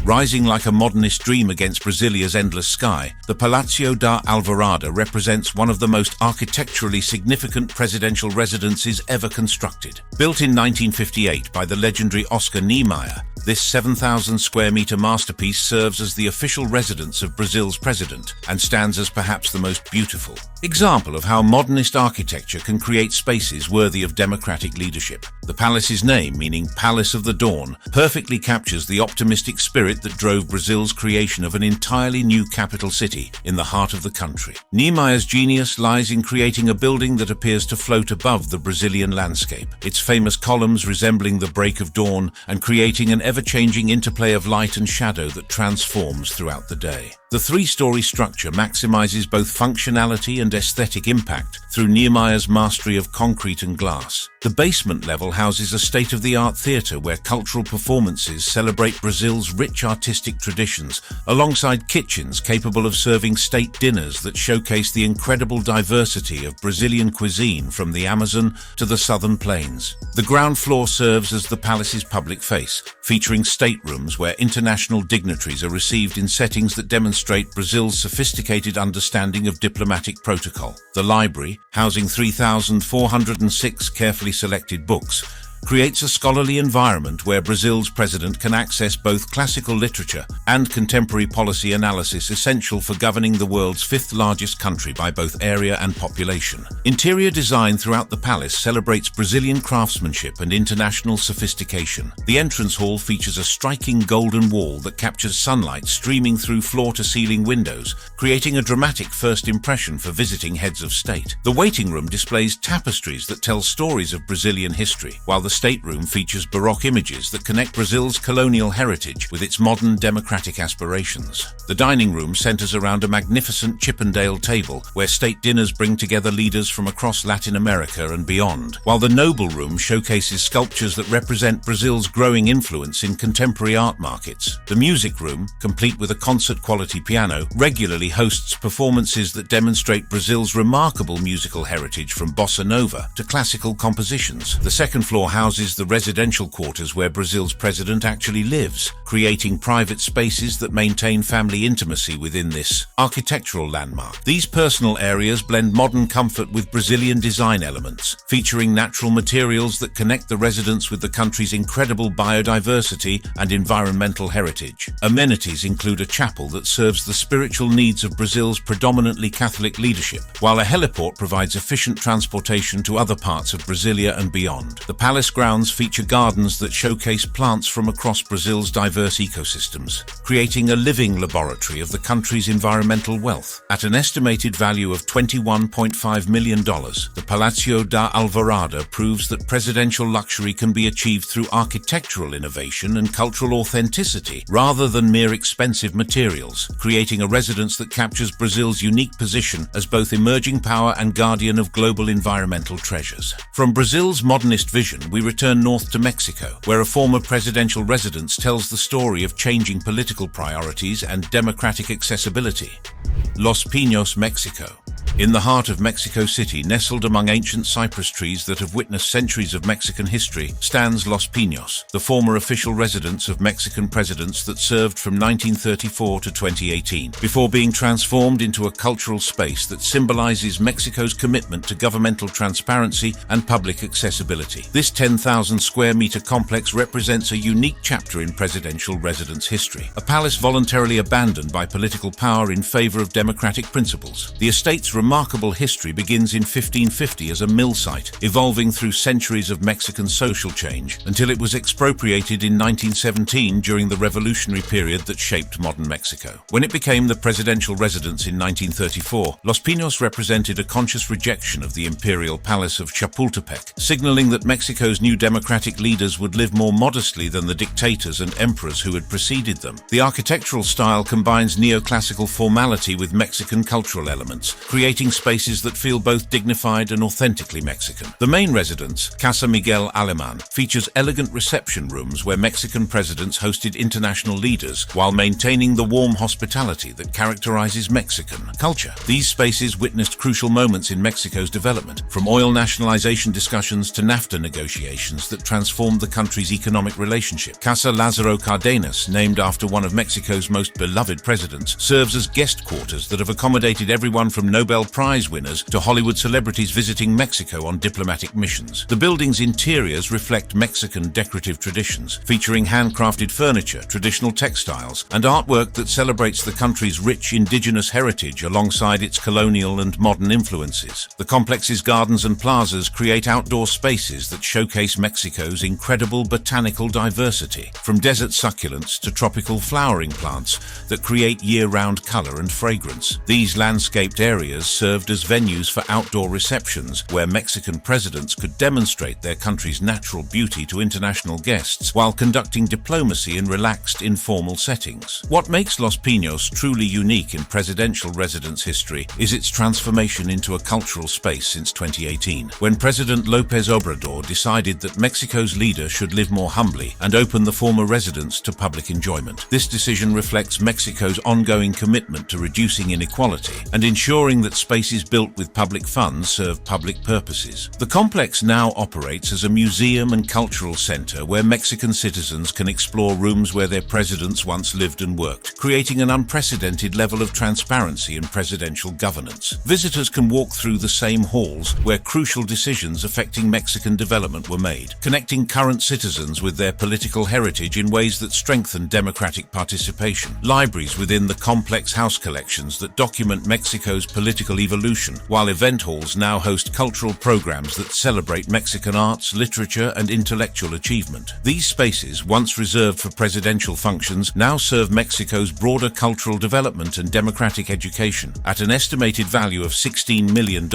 Rising like a modernist dream against Brasília's endless sky, the Palácio da Alvorada represents one of the most architecturally significant presidential residences ever constructed. Built in 1958 by the legendary Oscar Niemeyer, this 7,000-square-meter masterpiece serves as the official residence of Brazil's president and stands as perhaps the most beautiful example of how modernist architecture can create spaces worthy of democratic leadership. The palace's name, meaning Palace of the Dawn, perfectly captures the optimistic spirit that drove Brazil's creation of an entirely new capital city in the heart of the country. Niemeyer's genius lies in creating a building that appears to float above the Brazilian landscape, its famous columns resembling the break of dawn and creating an ever-changing interplay of light and shadow that transforms throughout the day. The three-story structure maximizes both functionality and aesthetic impact through Niemeyer's mastery of concrete and glass. The basement level houses a state-of-the-art theater where cultural performances celebrate Brazil's rich artistic traditions, alongside kitchens capable of serving state dinners that showcase the incredible diversity of Brazilian cuisine from the Amazon to the southern plains. The ground floor serves as the palace's public face, featuring staterooms where international dignitaries are received in settings that demonstrate Brazil's sophisticated understanding of diplomatic protocol. The library, housing 3,406 carefully selected books, creates a scholarly environment where Brazil's president can access both classical literature and contemporary policy analysis essential for governing the world's fifth-largest country by both area and population. Interior design throughout the palace celebrates Brazilian craftsmanship and international sophistication. The entrance hall features a striking golden wall that captures sunlight streaming through floor-to-ceiling windows, creating a dramatic first impression for visiting heads of state. The waiting room displays tapestries that tell stories of Brazilian history, while the stateroom features Baroque images that connect Brazil's colonial heritage with its modern democratic aspirations. The dining room centers around a magnificent Chippendale table where state dinners bring together leaders from across Latin America and beyond, while the noble room showcases sculptures that represent Brazil's growing influence in contemporary art markets. The music room, complete with a concert-quality piano, regularly hosts performances that demonstrate Brazil's remarkable musical heritage from bossa nova to classical compositions. The second floor houses the residential quarters where Brazil's president actually lives, creating private spaces that maintain family intimacy within this architectural landmark. These personal areas blend modern comfort with Brazilian design elements, featuring natural materials that connect the residents with the country's incredible biodiversity and environmental heritage. Amenities include a chapel that serves the spiritual needs of Brazil's predominantly Catholic leadership, while a heliport provides efficient transportation to other parts of Brasilia and beyond. The palace palace grounds feature gardens that showcase plants from across Brazil's diverse ecosystems, creating a living laboratory of the country's environmental wealth. At an estimated value of $21.5 million, the Palácio da Alvorada proves that presidential luxury can be achieved through architectural innovation and cultural authenticity, rather than mere expensive materials, creating a residence that captures Brazil's unique position as both emerging power and guardian of global environmental treasures. From Brazil's modernist vision, we return north to Mexico, where a former presidential residence tells the story of changing political priorities and democratic accessibility. Los Pinos, Mexico. In the heart of Mexico City, nestled among ancient cypress trees that have witnessed centuries of Mexican history, stands Los Pinos, the former official residence of Mexican presidents that served from 1934 to 2018, before being transformed into a cultural space that symbolizes Mexico's commitment to governmental transparency and public accessibility. This 10,000 square meter complex represents a unique chapter in presidential residence history, a palace voluntarily abandoned by political power in favor of democratic principles. The estate's remarkable history begins in 1550 as a mill site, evolving through centuries of Mexican social change until it was expropriated in 1917 during the revolutionary period that shaped modern Mexico. When it became the presidential residence in 1934, Los Pinos represented a conscious rejection of the imperial palace of Chapultepec, signaling that Mexico's new democratic leaders would live more modestly than the dictators and emperors who had preceded them. The architectural style combines neoclassical formality with Mexican cultural elements, creating spaces that feel both dignified and authentically Mexican. The main residence, Casa Miguel Alemán, features elegant reception rooms where Mexican presidents hosted international leaders while maintaining the warm hospitality that characterizes Mexican culture. These spaces witnessed crucial moments in Mexico's development, from oil nationalization discussions to NAFTA negotiations that transformed the country's economic relationship. Casa Lázaro Cárdenas, named after one of Mexico's most beloved presidents, serves as guest quarters that have accommodated everyone from Nobel Prize winners to Hollywood celebrities visiting Mexico on diplomatic missions. The building's interiors reflect Mexican decorative traditions, featuring handcrafted furniture, traditional textiles, and artwork that celebrates the country's rich indigenous heritage alongside its colonial and modern influences. The complex's gardens and plazas create outdoor spaces that showcase Mexico's incredible botanical diversity, from desert succulents to tropical flowering plants that create year-round color and fragrance. These landscaped areas served as venues for outdoor receptions where Mexican presidents could demonstrate their country's natural beauty to international guests while conducting diplomacy in relaxed, informal settings. What makes Los Pinos truly unique in presidential residence history is its transformation into a cultural space since 2018, when President López Obrador decided that Mexico's leader should live more humbly and open the former residence to public enjoyment. This decision reflects Mexico's ongoing commitment to reducing inequality and ensuring that spaces built with public funds serve public purposes. The complex now operates as a museum and cultural center where Mexican citizens can explore rooms where their presidents once lived and worked, creating an unprecedented level of transparency in presidential governance. Visitors can walk through the same halls where crucial decisions affecting Mexican development were made, connecting current citizens with their political heritage in ways that strengthen democratic participation. Libraries within the complex house collections that document Mexico's political evolution, while event halls now host cultural programs that celebrate Mexican arts, literature, and intellectual achievement. These spaces, once reserved for presidential functions, now serve Mexico's broader cultural development and democratic education. At an estimated value of $16 million,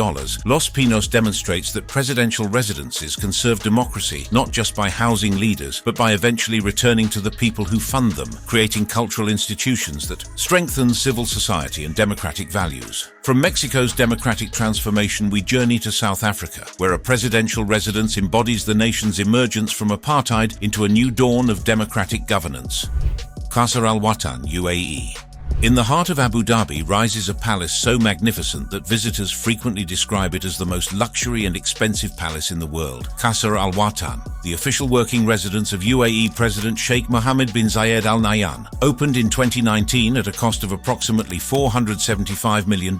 Los Pinos demonstrates that presidential residences can serve democracy not just by housing leaders, but by eventually returning to the people who fund them, creating cultural institutions that strengthen civil society and democratic values. From Mexico's democratic transformation, we journey to South Africa, where a presidential residence embodies the nation's emergence from apartheid into a new dawn of democratic governance. Qasr Al Watan, UAE. In the heart of Abu Dhabi rises a palace so magnificent that visitors frequently describe it as the most luxury and expensive palace in the world. Qasr Al Watan, the official working residence of UAE President Sheikh Mohammed bin Zayed Al Nahyan, opened in 2019 at a cost of approximately $475 million.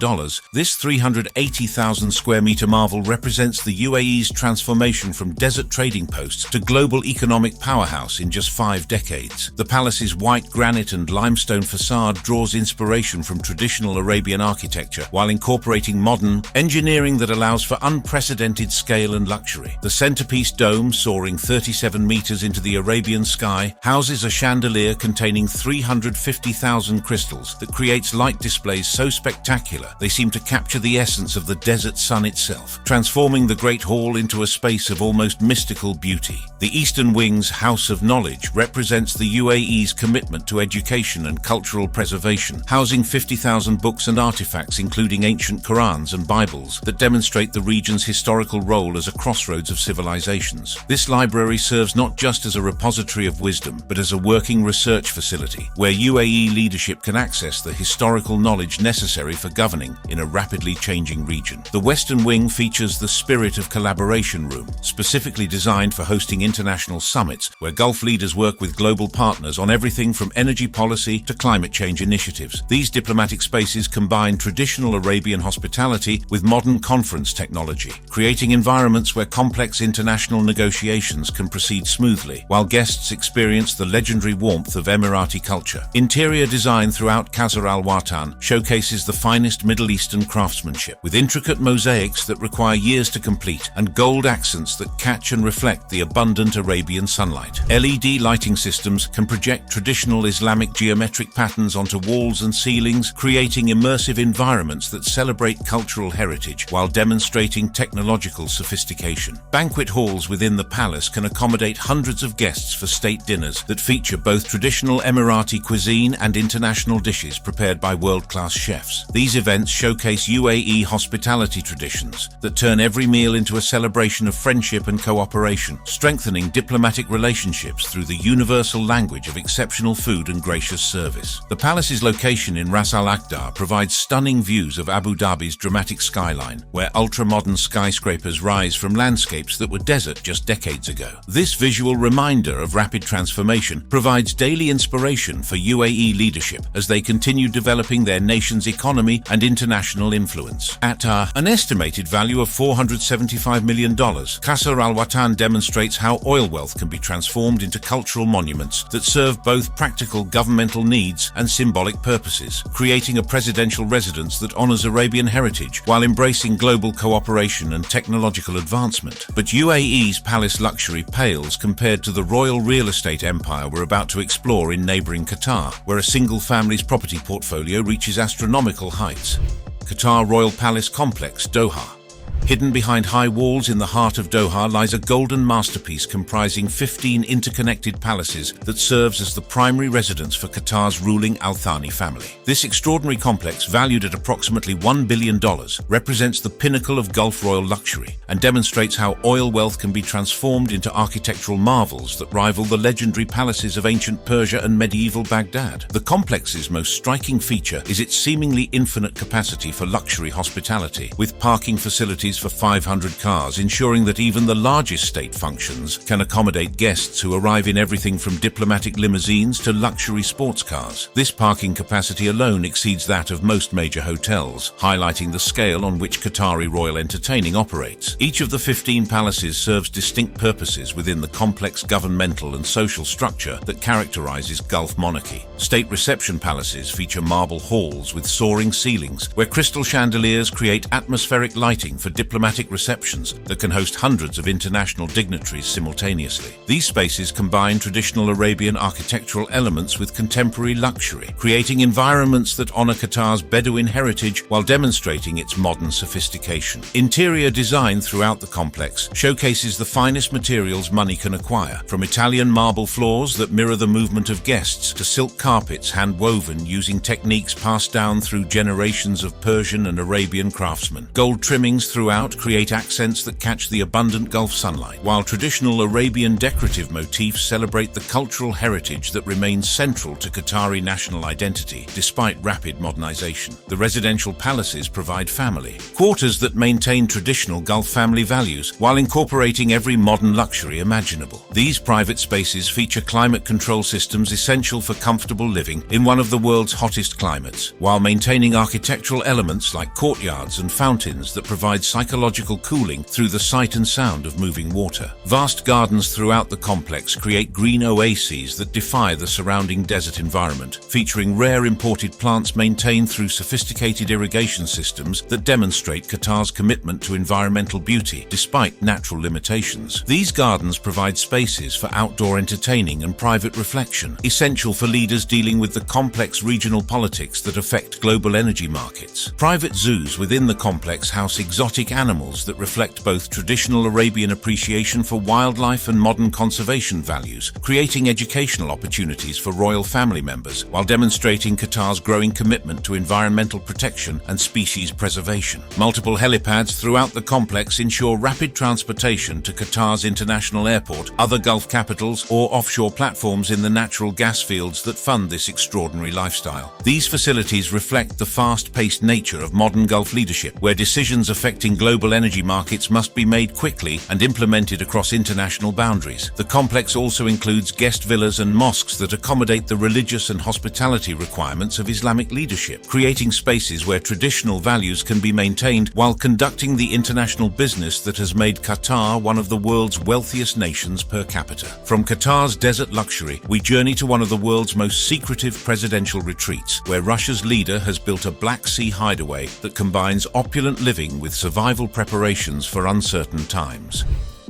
This 380,000 square meter marvel represents the UAE's transformation from desert trading post to global economic powerhouse in just 5 decades. The palace's white granite and limestone facade draws draws inspiration from traditional Arabian architecture while incorporating modern engineering that allows for unprecedented scale and luxury. The centerpiece dome, soaring 37 meters into the Arabian sky, houses a chandelier containing 350,000 crystals that creates light displays so spectacular they seem to capture the essence of the desert sun itself, transforming the Great Hall into a space of almost mystical beauty. The Eastern Wing's House of Knowledge represents the UAE's commitment to education and cultural preservation, housing 50,000 books and artifacts including ancient Qurans and Bibles that demonstrate the region's historical role as a crossroads of civilizations. This library serves not just as a repository of wisdom, but as a working research facility where UAE leadership can access the historical knowledge necessary for governing in a rapidly changing region. The Western Wing features the Spirit of Collaboration Room, specifically designed for hosting international summits where Gulf leaders work with global partners on everything from energy policy to climate change initiatives. These diplomatic spaces combine traditional Arabian hospitality with modern conference technology, creating environments where complex international negotiations can proceed smoothly, while guests experience the legendary warmth of Emirati culture. Interior design throughout Qasr Al Watan showcases the finest Middle Eastern craftsmanship, with intricate mosaics that require years to complete and gold accents that catch and reflect the abundant Arabian sunlight. LED lighting systems can project traditional Islamic geometric patterns onto walls and ceilings, creating immersive environments that celebrate cultural heritage while demonstrating technological sophistication. Banquet halls within the palace can accommodate hundreds of guests for state dinners that feature both traditional Emirati cuisine and international dishes prepared by world-class chefs. These events showcase UAE hospitality traditions that turn every meal into a celebration of friendship and cooperation, strengthening diplomatic relationships through the universal language of exceptional food and gracious service. The palace's location in Ras Al Akhdar provides stunning views of Abu Dhabi's dramatic skyline, where ultra-modern skyscrapers rise from landscapes that were desert just decades ago. This visual reminder of rapid transformation provides daily inspiration for UAE leadership as they continue developing their nation's economy and international influence. At an estimated value of $475 million, Qasr Al Watan demonstrates how oil wealth can be transformed into cultural monuments that serve both practical governmental needs and symbolic purposes, creating a presidential residence that honors Arabian heritage while embracing global cooperation and technological advancement. But UAE's palace luxury pales compared to the royal real estate empire we're about to explore in neighboring Qatar, where a single family's property portfolio reaches astronomical heights. Qatar Royal Palace Complex, Doha. Hidden behind high walls in the heart of Doha lies a golden masterpiece comprising 15 interconnected palaces that serves as the primary residence for Qatar's ruling Al Thani family. This extraordinary complex, valued at approximately $1 billion, represents the pinnacle of Gulf royal luxury and demonstrates how oil wealth can be transformed into architectural marvels that rival the legendary palaces of ancient Persia and medieval Baghdad. The complex's most striking feature is its seemingly infinite capacity for luxury hospitality, with parking facilities for 500 cars, ensuring that even the largest state functions can accommodate guests who arrive in everything from diplomatic limousines to luxury sports cars. This parking capacity alone exceeds that of most major hotels, highlighting the scale on which Qatari Royal Entertaining operates. Each of the 15 palaces serves distinct purposes within the complex governmental and social structure that characterizes Gulf monarchy. State reception palaces feature marble halls with soaring ceilings, where crystal chandeliers create atmospheric lighting for diplomatic receptions that can host hundreds of international dignitaries simultaneously. These spaces combine traditional Arabian architectural elements with contemporary luxury, creating environments that honor Qatar's Bedouin heritage while demonstrating its modern sophistication. Interior design throughout the complex showcases the finest materials money can acquire, from Italian marble floors that mirror the movement of guests to silk carpets hand-woven using techniques passed down through generations of Persian and Arabian craftsmen. Gold trimmings throughout create accents that catch the abundant Gulf sunlight, while traditional Arabian decorative motifs celebrate the cultural heritage that remains central to Qatari national identity despite rapid modernization. The residential palaces provide family quarters that maintain traditional Gulf family values while incorporating every modern luxury imaginable. These private spaces feature climate control systems essential for comfortable living in one of the world's hottest climates, while maintaining architectural elements like courtyards and fountains that provide psychological cooling through the sight and sound of moving water. Vast gardens throughout the complex create green oases that defy the surrounding desert environment, featuring rare imported plants maintained through sophisticated irrigation systems that demonstrate Qatar's commitment to environmental beauty despite natural limitations. These gardens provide spaces for outdoor entertaining and private reflection, essential for leaders dealing with the complex regional politics that affect global energy markets. Private zoos within the complex house exotic animals that reflect both traditional Arabian appreciation for wildlife and modern conservation values, creating educational opportunities for royal family members while demonstrating Qatar's growing commitment to environmental protection and species preservation. Multiple helipads throughout the complex ensure rapid transportation to Qatar's international airport, other Gulf capitals, or offshore platforms in the natural gas fields that fund this extraordinary lifestyle. These facilities reflect the fast-paced nature of modern Gulf leadership, where decisions affecting global energy markets must be made quickly and implemented across international boundaries. The complex also includes guest villas and mosques that accommodate the religious and hospitality requirements of Islamic leadership, creating spaces where traditional values can be maintained while conducting the international business that has made Qatar one of the world's wealthiest nations per capita. From Qatar's desert luxury, we journey to one of the world's most secretive presidential retreats, where Russia's leader has built a Black Sea hideaway that combines opulent living with survival preparations for uncertain times.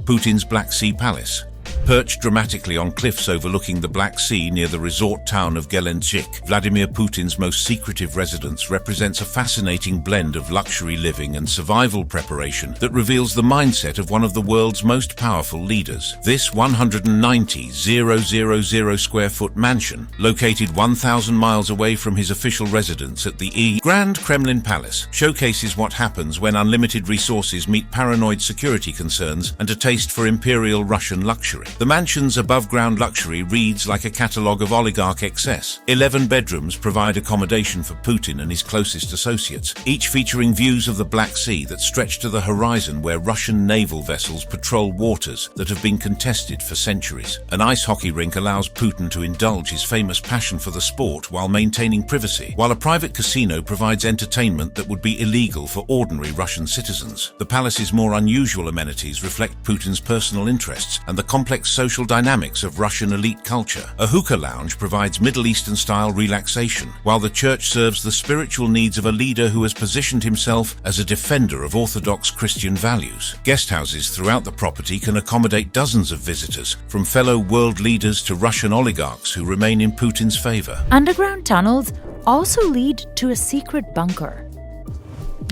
Putin's Black Sea Palace. Perched dramatically on cliffs overlooking the Black Sea near the resort town of Gelendzhik, Vladimir Putin's most secretive residence represents a fascinating blend of luxury living and survival preparation that reveals the mindset of one of the world's most powerful leaders. This 190,000 square foot mansion, located 1,000 miles away from his official residence at the Grand Kremlin Palace, showcases what happens when unlimited resources meet paranoid security concerns and a taste for imperial Russian luxury. The mansion's above-ground luxury reads like a catalogue of oligarch excess. 11 bedrooms provide accommodation for Putin and his closest associates, each featuring views of the Black Sea that stretch to the horizon, where Russian naval vessels patrol waters that have been contested for centuries. An ice hockey rink allows Putin to indulge his famous passion for the sport while maintaining privacy, while a private casino provides entertainment that would be illegal for ordinary Russian citizens. The palace's more unusual amenities reflect Putin's personal interests and the complex social dynamics of Russian elite culture. A hookah lounge provides Middle Eastern-style relaxation, while the church serves the spiritual needs of a leader who has positioned himself as a defender of Orthodox Christian values. Guest houses throughout the property can accommodate dozens of visitors, from fellow world leaders to Russian oligarchs who remain in Putin's favor. Underground tunnels also lead to a secret bunker.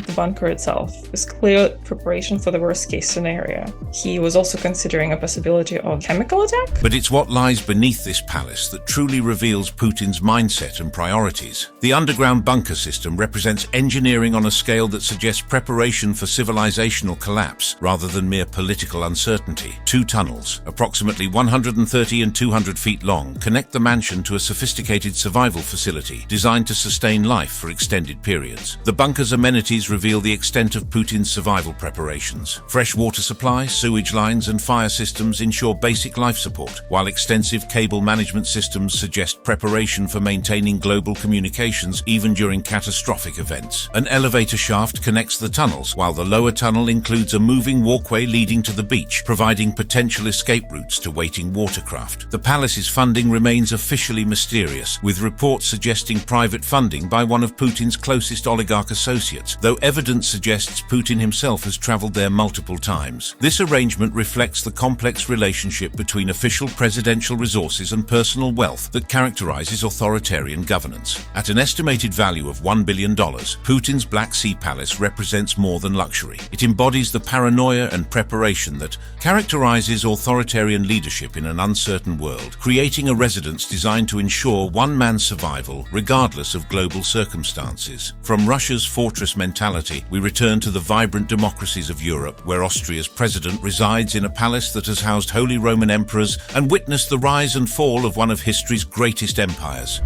The bunker itself is clear preparation for the worst-case scenario. He was also considering a possibility of chemical attack. But it's what lies beneath this palace that truly reveals Putin's mindset and priorities. The underground bunker system represents engineering on a scale that suggests preparation for civilizational collapse rather than mere political uncertainty. 2 tunnels, approximately 130 and 200 feet long, connect the mansion to a sophisticated survival facility designed to sustain life for extended periods. The bunker's amenities reveal the extent of Putin's survival preparations. Fresh water supply, sewage lines, and fire systems ensure basic life support, while extensive cable management systems suggest preparation for maintaining global communications even during catastrophic events. An elevator shaft connects the tunnels, while the lower tunnel includes a moving walkway leading to the beach, providing potential escape routes to waiting watercraft. The palace's funding remains officially mysterious, with reports suggesting private funding by one of Putin's closest oligarch associates, though evidence suggests Putin himself has traveled there multiple times. This arrangement reflects the complex relationship between official presidential resources and personal wealth that characterizes authoritarian governance. At an estimated value of $1 billion, Putin's Black Sea Palace represents more than luxury. It embodies the paranoia and preparation that characterizes authoritarian leadership in an uncertain world, creating a residence designed to ensure one man's survival regardless of global circumstances. From Russia's fortress mentality, we return to the vibrant democracies of Europe, where Austria's president resides in a palace that has housed Holy Roman emperors and witnessed the rise and fall of one of history's greatest empires.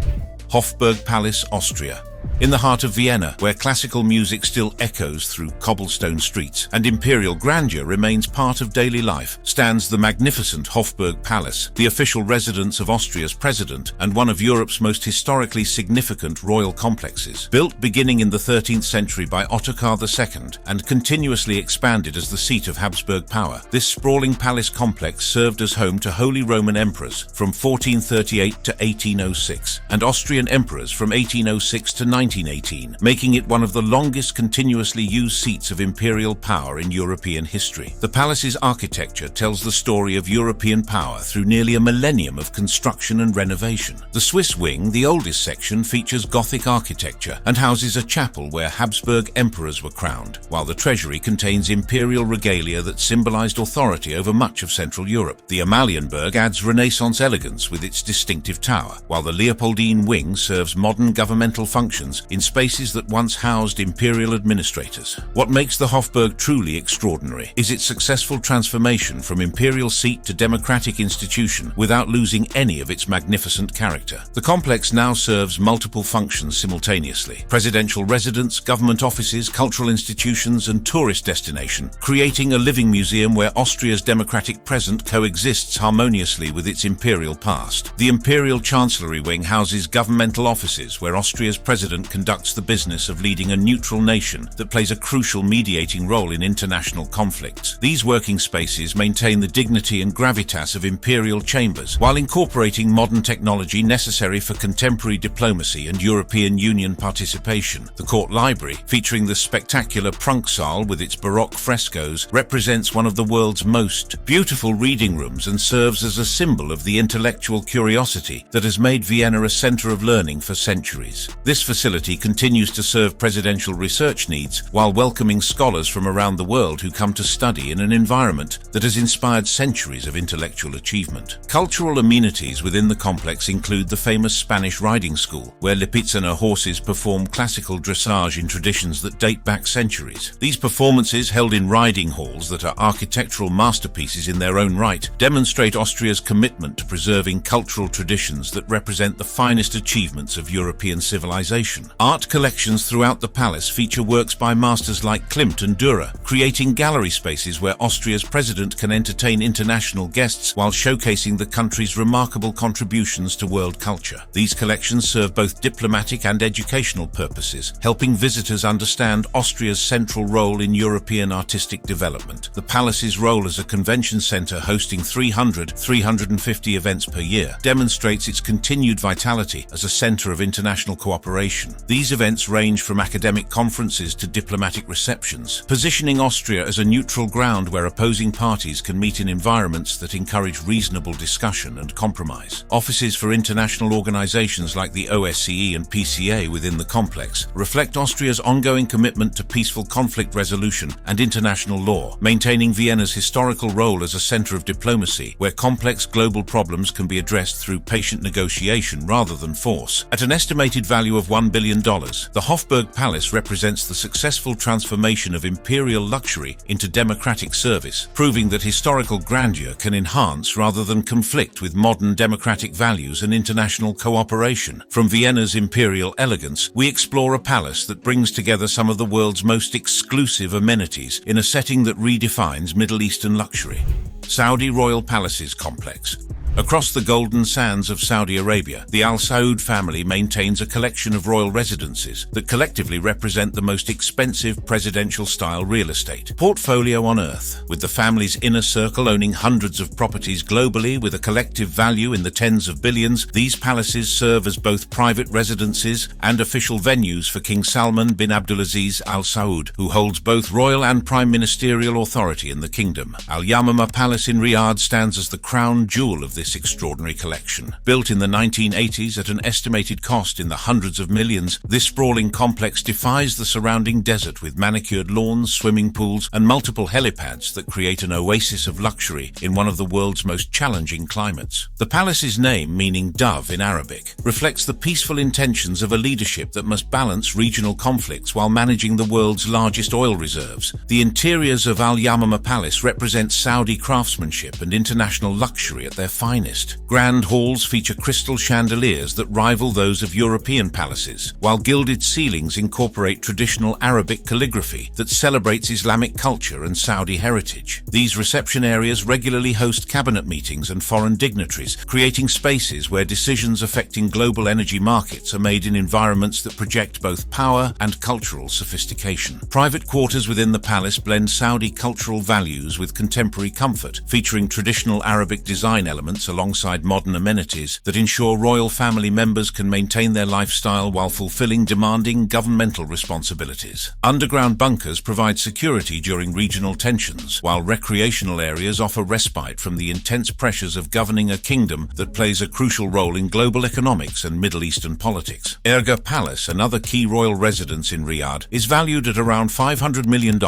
Hofburg Palace, Austria. In the heart of Vienna, where classical music still echoes through cobblestone streets and imperial grandeur remains part of daily life, stands the magnificent Hofburg Palace, the official residence of Austria's president and one of Europe's most historically significant royal complexes. Built beginning in the 13th century by Ottokar II and continuously expanded as the seat of Habsburg power, this sprawling palace complex served as home to Holy Roman emperors from 1438 to 1806 and Austrian emperors from 1806 to 1918, making it one of the longest continuously used seats of imperial power in European history. The palace's architecture tells the story of European power through nearly a millennium of construction and renovation. The Swiss wing, the oldest section, features Gothic architecture and houses a chapel where Habsburg emperors were crowned, while the treasury contains imperial regalia that symbolized authority over much of Central Europe. The Amalienburg adds Renaissance elegance with its distinctive tower, while the Leopoldine wing serves modern governmental functions in spaces that once housed imperial administrators. What makes the Hofburg truly extraordinary is its successful transformation from imperial seat to democratic institution without losing any of its magnificent character. The complex now serves multiple functions simultaneously: presidential residence, government offices, cultural institutions, and tourist destination, creating a living museum where Austria's democratic present coexists harmoniously with its imperial past. The Imperial Chancellery wing houses governmental offices where Austria's president conducts the business of leading a neutral nation that plays a crucial mediating role in international conflicts. These working spaces maintain the dignity and gravitas of imperial chambers while incorporating modern technology necessary for contemporary diplomacy and European Union participation. The Court Library, featuring the spectacular Prunksaal with its Baroque frescoes, represents one of the world's most beautiful reading rooms and serves as a symbol of the intellectual curiosity that has made Vienna a center of learning for centuries. This facility continues to serve presidential research needs while welcoming scholars from around the world who come to study in an environment that has inspired centuries of intellectual achievement. Cultural amenities within the complex include the famous Spanish riding school, where Lipizzaner horses perform classical dressage in traditions that date back centuries. These performances, held in riding halls that are architectural masterpieces in their own right, demonstrate Austria's commitment to preserving cultural traditions that represent the finest achievements of European civilization. Art collections throughout the palace feature works by masters like Klimt and Dürer, creating gallery spaces where Austria's president can entertain international guests while showcasing the country's remarkable contributions to world culture. These collections serve both diplomatic and educational purposes, helping visitors understand Austria's central role in European artistic development. The palace's role as a convention center hosting 350 events per year demonstrates its continued vitality as a center of international cooperation. These events range from academic conferences to diplomatic receptions, positioning Austria as a neutral ground where opposing parties can meet in environments that encourage reasonable discussion and compromise. Offices for international organizations like the OSCE and PCA within the complex reflect Austria's ongoing commitment to peaceful conflict resolution and international law, maintaining Vienna's historical role as a center of diplomacy where complex global problems can be addressed through patient negotiation rather than force. At an estimated value of $1 billion, the Hofburg Palace represents the successful transformation of imperial luxury into democratic service, proving that historical grandeur can enhance rather than conflict with modern democratic values and international cooperation. From Vienna's imperial elegance, we explore a palace that brings together some of the world's most exclusive amenities in a setting that redefines Middle Eastern luxury. Saudi Royal Palaces Complex. Across the golden sands of Saudi Arabia, the Al Saud family maintains a collection of royal residences that collectively represent the most expensive presidential-style real estate portfolio on Earth. With the family's inner circle owning hundreds of properties globally with a collective value in the tens of billions, these palaces serve as both private residences and official venues for King Salman bin Abdulaziz Al Saud, who holds both royal and prime ministerial authority in the kingdom. Al Yamama Palace in Riyadh stands as the crown jewel of this extraordinary collection. Built in the 1980s at an estimated cost in the hundreds of millions, this sprawling complex defies the surrounding desert with manicured lawns, swimming pools, and multiple helipads that create an oasis of luxury in one of the world's most challenging climates. The palace's name, meaning dove in Arabic, reflects the peaceful intentions of a leadership that must balance regional conflicts while managing the world's largest oil reserves. The interiors of Al Yamama Palace represent Saudi craftsmanship and international luxury at their finest. finest. Grand halls feature crystal chandeliers that rival those of European palaces, while gilded ceilings incorporate traditional Arabic calligraphy that celebrates Islamic culture and Saudi heritage. These reception areas regularly host cabinet meetings and foreign dignitaries, creating spaces where decisions affecting global energy markets are made in environments that project both power and cultural sophistication. Private quarters within the palace blend Saudi cultural values with contemporary comfort, featuring traditional Arabic design elements alongside modern amenities that ensure royal family members can maintain their lifestyle while fulfilling demanding governmental responsibilities. Underground bunkers provide security during regional tensions, while recreational areas offer respite from the intense pressures of governing a kingdom that plays a crucial role in global economics and Middle Eastern politics. Erga Palace, another key royal residence in Riyadh, is valued at around $500 million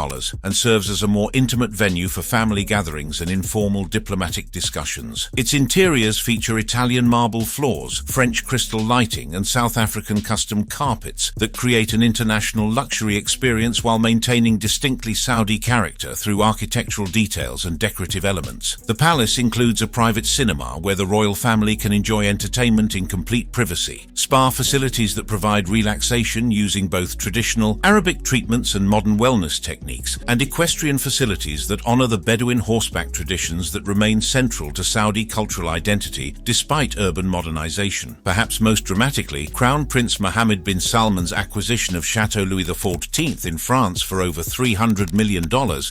and serves as a more intimate venue for family gatherings and informal diplomatic discussions. Its interiors feature Italian marble floors, French crystal lighting, and South African custom carpets that create an international luxury experience while maintaining distinctly Saudi character through architectural details and decorative elements. The palace includes a private cinema where the royal family can enjoy entertainment in complete privacy, spa facilities that provide relaxation using both traditional Arabic treatments and modern wellness techniques, and equestrian facilities that honor the Bedouin horseback traditions that remain central to Saudi cultural identity despite urban modernization. Perhaps most dramatically, Crown Prince Mohammed bin Salman's acquisition of Chateau Louis XIV in France for over $300 million,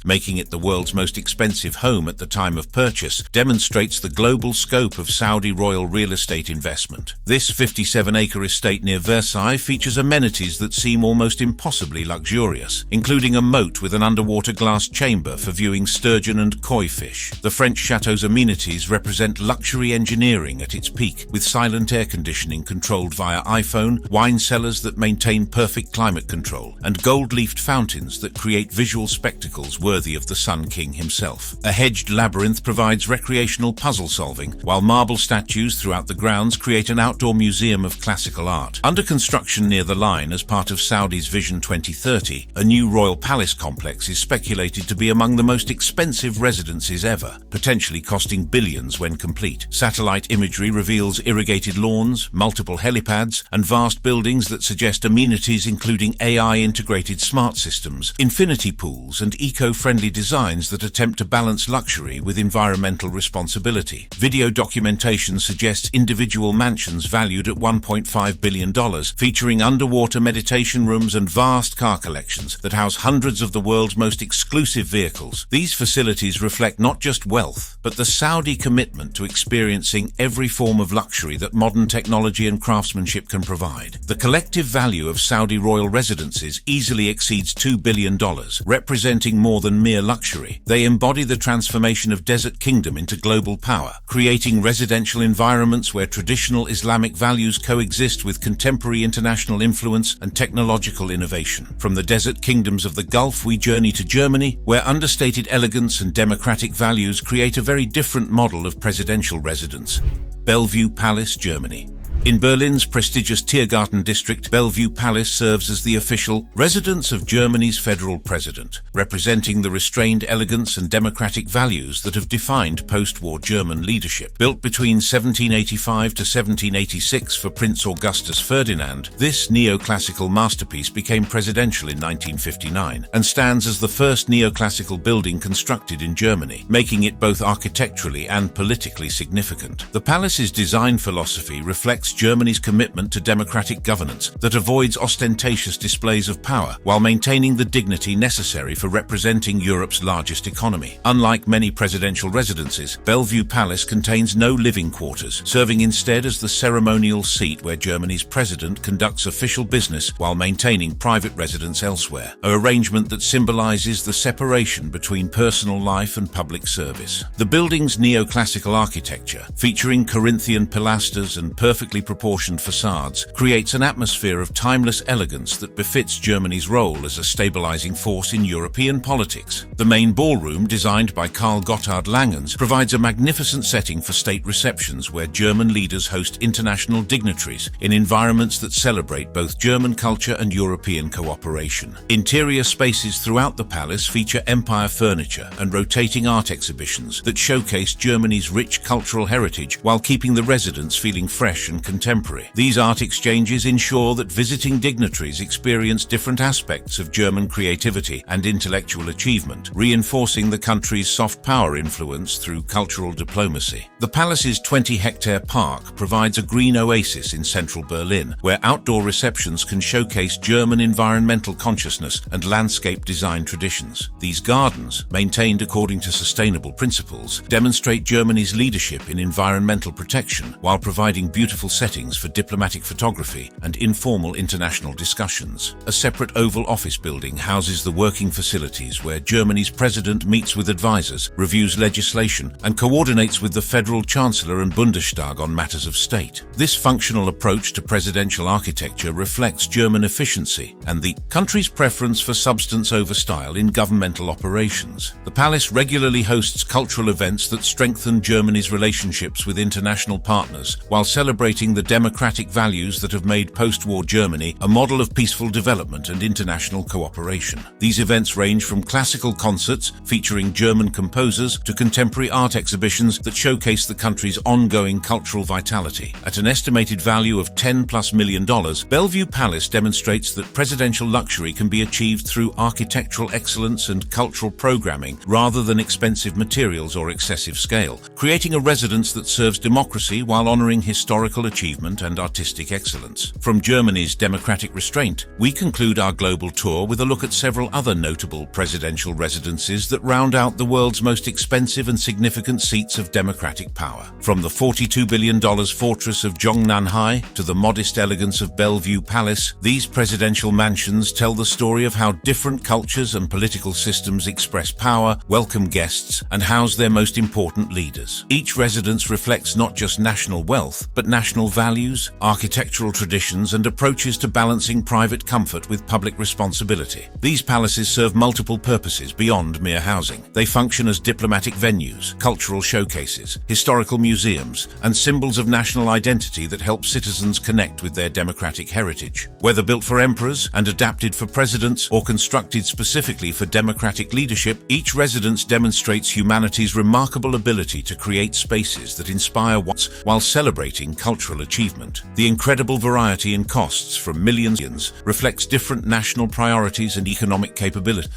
making it the world's most expensive home at the time of purchase, demonstrates the global scope of Saudi royal real estate investment. This 57-acre estate near Versailles features amenities that seem almost impossibly luxurious, including a moat with an underwater glass chamber for viewing sturgeon and koi fish. The French chateau's amenities represent luxury engineering at its peak, with silent air conditioning controlled via iPhone, wine cellars that maintain perfect climate control, and gold-leafed fountains that create visual spectacles worthy of the Sun King himself. A hedged labyrinth provides recreational puzzle solving, while marble statues throughout the grounds create an outdoor museum of classical art. Under construction near the line as part of Saudi's Vision 2030, a new royal palace complex is speculated to be among the most expensive residences ever, potentially costing billions when complete. Satellite imagery reveals irrigated lawns, multiple helipads, and vast buildings that suggest amenities including AI-integrated smart systems, infinity pools, and eco-friendly designs that attempt to balance luxury with environmental responsibility. Video documentation suggests individual mansions valued at $1.5 billion, featuring underwater meditation rooms and vast car collections that house hundreds of the world's most exclusive vehicles. These facilities reflect not just wealth, but the Saudi commitment to experiencing every form of luxury that modern technology and craftsmanship can provide. The collective value of Saudi royal residences easily exceeds $2 billion, representing more than mere luxury. They embody the transformation of Desert Kingdom into global power, creating residential environments where traditional Islamic values coexist with contemporary international influence and technological innovation. From the desert kingdoms of the Gulf, we journey to Germany, where understated elegance and democratic values create a very different model of presidential residence. Bellevue Palace, Germany. In Berlin's prestigious Tiergarten district, Bellevue Palace serves as the official residence of Germany's federal president, representing the restrained elegance and democratic values that have defined post-war German leadership. Built between 1785 to 1786 for Prince Augustus Ferdinand, this neoclassical masterpiece became presidential in 1959 and stands as the first neoclassical building constructed in Germany, making it both architecturally and politically significant. The palace's design philosophy reflects Germany's commitment to democratic governance that avoids ostentatious displays of power while maintaining the dignity necessary for representing Europe's largest economy. Unlike many presidential residences, Bellevue Palace contains no living quarters, serving instead as the ceremonial seat where Germany's president conducts official business while maintaining private residence elsewhere, an arrangement that symbolizes the separation between personal life and public service. The building's neoclassical architecture, featuring Corinthian pilasters and perfectly perfectly proportioned facades creates an atmosphere of timeless elegance that befits Germany's role as a stabilizing force in European politics. The main ballroom, designed by Karl Gotthard Langens, provides a magnificent setting for state receptions where German leaders host international dignitaries in environments that celebrate both German culture and European cooperation. Interior spaces throughout the palace feature empire furniture and rotating art exhibitions that showcase Germany's rich cultural heritage while keeping the residents feeling fresh and contemporary. These art exchanges ensure that visiting dignitaries experience different aspects of German creativity and intellectual achievement, reinforcing the country's soft power influence through cultural diplomacy. The palace's 20-hectare park provides a green oasis in central Berlin, where outdoor receptions can showcase German environmental consciousness and landscape design traditions. These gardens, maintained according to sustainable principles, demonstrate Germany's leadership in environmental protection while providing beautiful settings for diplomatic photography and informal international discussions. A separate Oval Office building houses the working facilities where Germany's president meets with advisors, reviews legislation, and coordinates with the Federal Chancellor and Bundestag on matters of state. This functional approach to presidential architecture reflects German efficiency and the country's preference for substance over style in governmental operations. The palace regularly hosts cultural events that strengthen Germany's relationships with international partners while celebrating the democratic values that have made post-war Germany a model of peaceful development and international cooperation. These events range from classical concerts featuring German composers to contemporary art exhibitions that showcase the country's ongoing cultural vitality. At an estimated value of $10+ million, Bellevue Palace demonstrates that presidential luxury can be achieved through architectural excellence and cultural programming rather than expensive materials or excessive scale, creating a residence that serves democracy while honoring historical achievement and artistic excellence. From Germany's democratic restraint, we conclude our global tour with a look at several other notable presidential residences that round out the world's most expensive and significant seats of democratic power. From the $42 billion fortress of Zhongnanhai to the modest elegance of Bellevue Palace, these presidential mansions tell the story of how different cultures and political systems express power, welcome guests, and house their most important leaders. Each residence reflects not just national wealth, but national values, architectural traditions, and approaches to balancing private comfort with public responsibility. These palaces serve multiple purposes beyond mere housing. They function as diplomatic venues, cultural showcases, historical museums, and symbols of national identity that help citizens connect with their democratic heritage. Whether built for emperors and adapted for presidents or constructed specifically for democratic leadership, each residence demonstrates humanity's remarkable ability to create spaces that inspire while celebrating cultural achievement. The incredible variety in costs from millions reflects different national priorities and economic capability,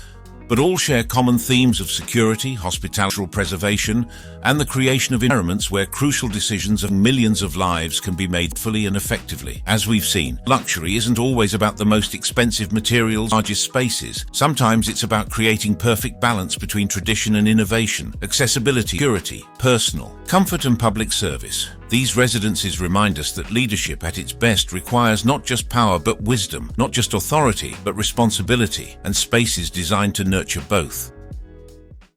but all share common themes of security, hospitality, preservation, and the creation of environments where crucial decisions of millions of lives can be made fully and effectively. As we've seen, luxury isn't always about the most expensive materials, largest spaces. Sometimes it's about creating perfect balance between tradition and innovation, accessibility, security, personal comfort, and public service. These residences remind us that leadership at its best requires not just power but wisdom, not just authority but responsibility, and spaces designed to nurture both.